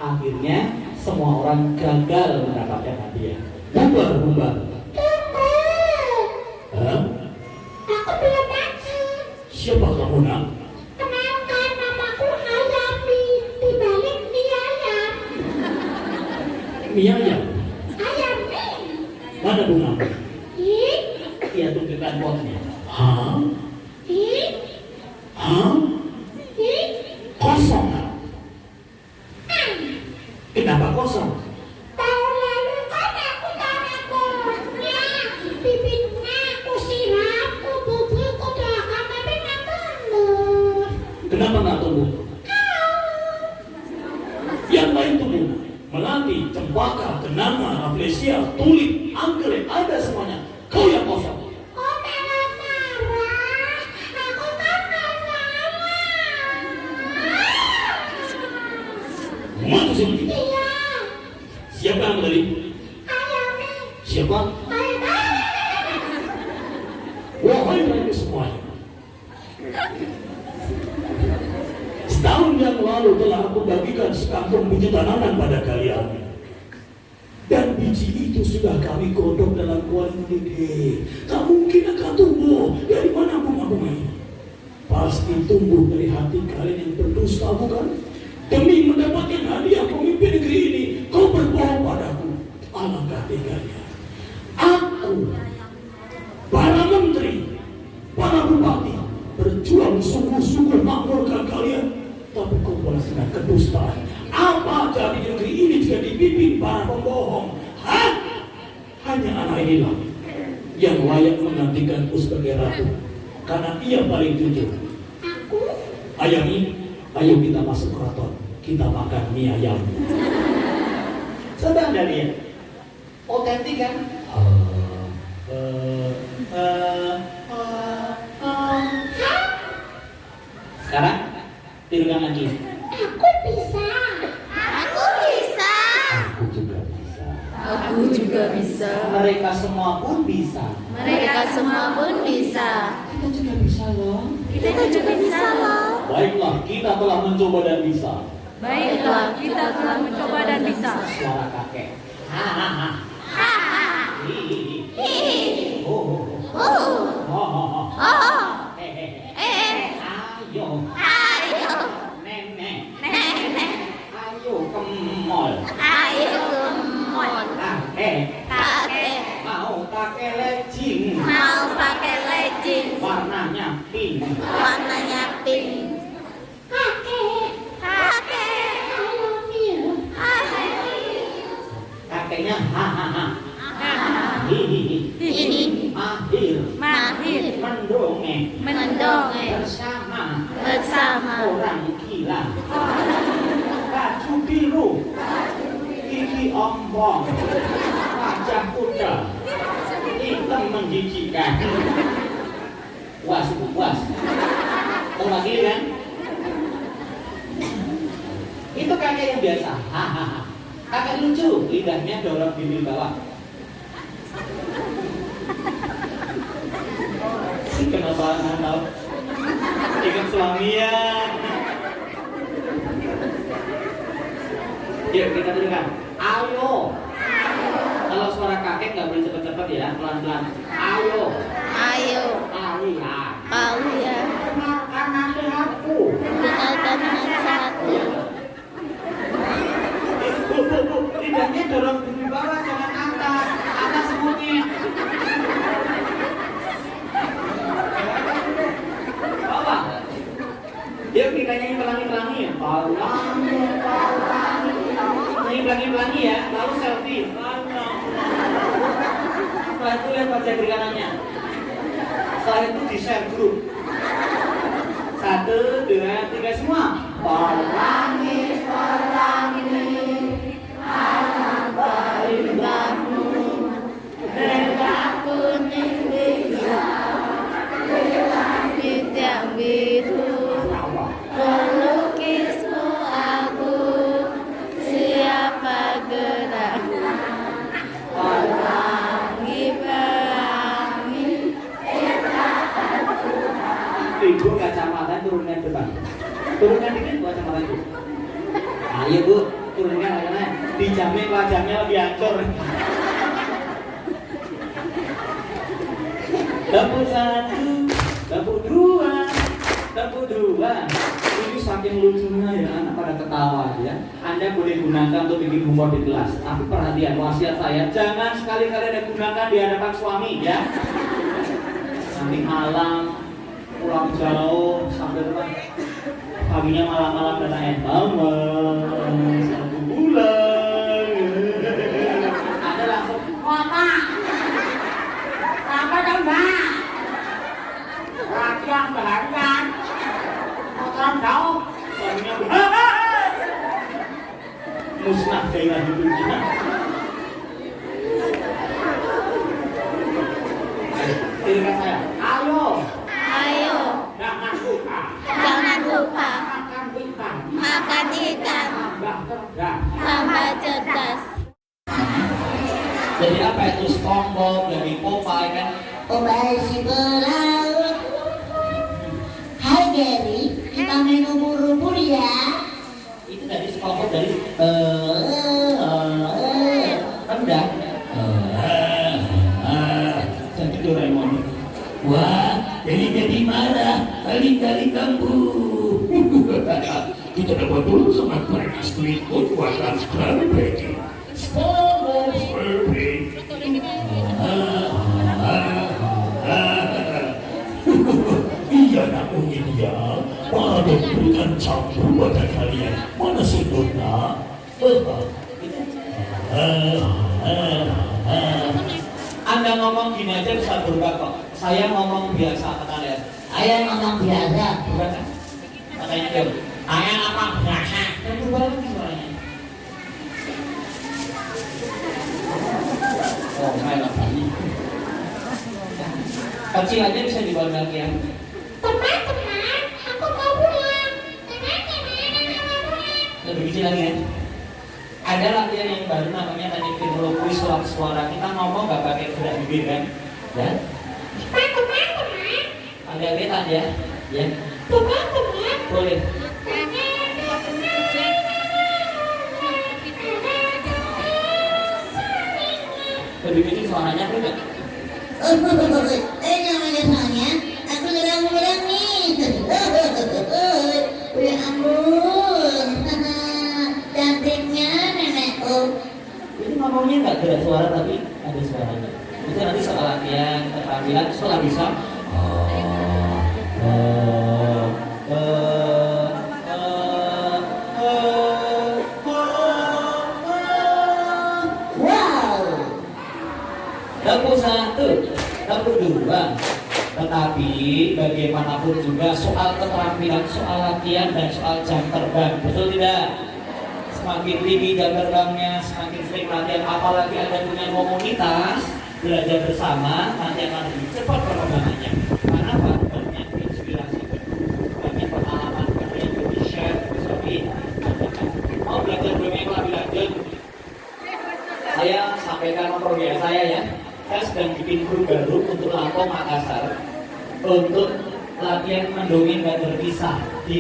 Akhirnya semua orang gagal mendapatkan hadiah. Bubar. Hah? Aku belum makan. Siapa kamu nak? Kenalkan, namaku Hayami. Dibalik mie ayam. Mie ayam. Hayami. Mana bunga? Ih, Ia tunjukkan potnya. Hah? ih, Hah? ih. Kosong. Kenapa kosong? Tahun lalu kan aku tanam pohonnya. Bibitnya aku siram, ku bubur, ku doakan, tapi nggak tumbuh. Kenapa nggak tumbuh? Yang lain tumbuh. Melati, cempaka, kenanga, rafflesia, tulip, anggrek, ada semuanya. Kau yang kosong. Kok malah marah? Aku kan nggak salah. Maju sini. Iya, Siapa yang tadi? Hayami. Siapa? Wahai mereka semuanya. Setahun yang lalu telah aku bagikan sekantong biji tanaman pada kalian. Dan biji itu sudah kami godok dalam kuali mendidih. Tak mungkin akan tumbuh. Dari mana bunga-bunga ini? Pasti tumbuh dari hati kalian yang berdusta, bukan? Demi mendapatkan hadiah pemimpin negeri ini, kau berbohong padaku. Alangkah teganya. Aku, para menteri, para bupati, berjuang sungguh-sungguh makmurkan kalian kedustaan. Apa jadi negeri ini jika dipimpin para pembohong? Hah? Hanya anak inilah yang layak menggantikanku sebagai ratu, karena ia paling jujur. Ayami, ayo kita masuk keraton, kita makan mie ayam. Coba Anda lihat. Otentik kan? Sekarang tirukan lagi. Aku bisa. Aku bisa. Aku juga bisa. Aku juga bisa. Mereka semua pun bisa. Mereka semua pun bisa. Kita juga bisa loh. Kita juga bisa loh. Baiklah, kita telah mencoba dan bisa. Baiklah, kita telah mencoba dan bisa. Suara kakek. Hahaha. Hihihi. Oh. Oh. Hehehe. Ayo. Ayo. Nenek. Nenek. Ayo ke mall. Ayo ke mall. Kakek. Mau pakai legging. Mau pakai legging. Warnanya pink. Warnanya pink. Kakek. Kakek. I love you. Kakeknya hahaha. Hihihi. Ini Mahir. mahir Mendongeng. mendongeng Bersama orang gila. Baju biru. Gigi ompong. Wajah kuda. Hitam menjijikan. Puas, puas. Tahu lagi kan? Itu kakek yang biasa. Hahaha. Kakek lucu, lidahnya dorong bibir bawah. Kenapa tahu? Ingat suamian. Yuk kita teruskan. Ayo. Kalau suara kakek nggak boleh cepet-cepet ya, pelan-pelan. Ayo. Ayo Kalian. kalian Dengarkan nasihatku. dengarkan nasihatku. Lidahnya dorong bibir bawah, jangan atas. Atas semuanya. Bawah. Yuk kita nyanyi pelangi-pelangi ya. Pelangi. Nyanyi pelangi-pelangi ya. Lalu selfie. Setelah itu lihat wajah kiri kanannya. Setelah itu di share grup. 1, 2, 3 semua. Pelangi. Kuning langit yang biru, pelukismu aku, siapa gerak pelangi. Ibu kacamata turunkan depan. Turunkan dikit kacamata itu. Ayo bu, turunkan kacamata. Dijamin wajahnya lebih hancur. Dapur 1, dapur 2, dapur 2. Ini saking lucunya ya, anak pada ketawa ya. Anda boleh gunakan untuk bikin humor di kelas. Tapi perhatian, wasiat saya, jangan sekali-kali Anda gunakan di hadapan suami ya. Nanti malam pulang jauh sampai rumah, paginya malam-malam datangnya mama 1 bulan. Anda langsung mama. Apa dong mbak? Rakyat bahagian. Motor jauh. Suaminya musnah gairah hidupnya. Tirukan saya. Ayo. Ayo, Jangan lupa. jangan lupa Makan ikan. makan ikan, Tambah cerdas. tambah cerdas. Jadi apa itu SpongeBob, jadi Popeye kan? Popeye si pelaut. Hai Gary, kita main ubur-ubur ya. Itu dari SpongeBob dari rendah. Jadi Doraemon. Wah, jadi marah. Kali-kali kamu. Kita dapat dulu sama mereka street food buatan strawberry. Strawberry. Iya nak ini ya. Mana berikan campur buatan kalian. Mana sih Anda ngomong gini aja bisa berubah kok. Saya ngomong biasa ke kalian. Ayah ngomong biasa. Bukan kan? Katanya dia, saya ngomong biasa. Dan berubah lagi suaranya. Oh, main apa ini? Kecil aja bisa dibawa lagi ya. Teman-teman, aku mau pulang. Teman-teman, aku mau pulang. Lebih kecil lagi ya. Ada latihan yang baru namanya teknik ventriloquist sulap suara. Kita ngomong gak pakai gerak bibir kan? Ya. Teman-teman, Ada lihat ya. Ya. teman-teman. Boleh. Lebih kecil suaranya enggak? Namanya soalnya aku sedang nih. Ya ampun, cantiknya nenekku. Ini ngomongnya nggak gerak suara tapi ada suaranya. Itu nanti soal latihan, keterampilan, soal bisa. Wow. Dapur satu, dapur dua. Tetapi bagaimanapun juga soal keterampilan, soal latihan dan soal jam terbang, betul tidak? Semakin tinggi jam terbangnya, semakin sering latihan, apalagi Anda punya komunitas belajar bersama, nanti akan lebih cepat perkembangannya. Karena apa? Banyak inspirasi, banyak pengalaman yang bisa di-share, bisa mau belajar yang lebih lanjut. Saya sampaikan program saya ya. Saya sedang bikin grup baru untuk Lampung Makassar untuk latihan mendongeng dan berpisah di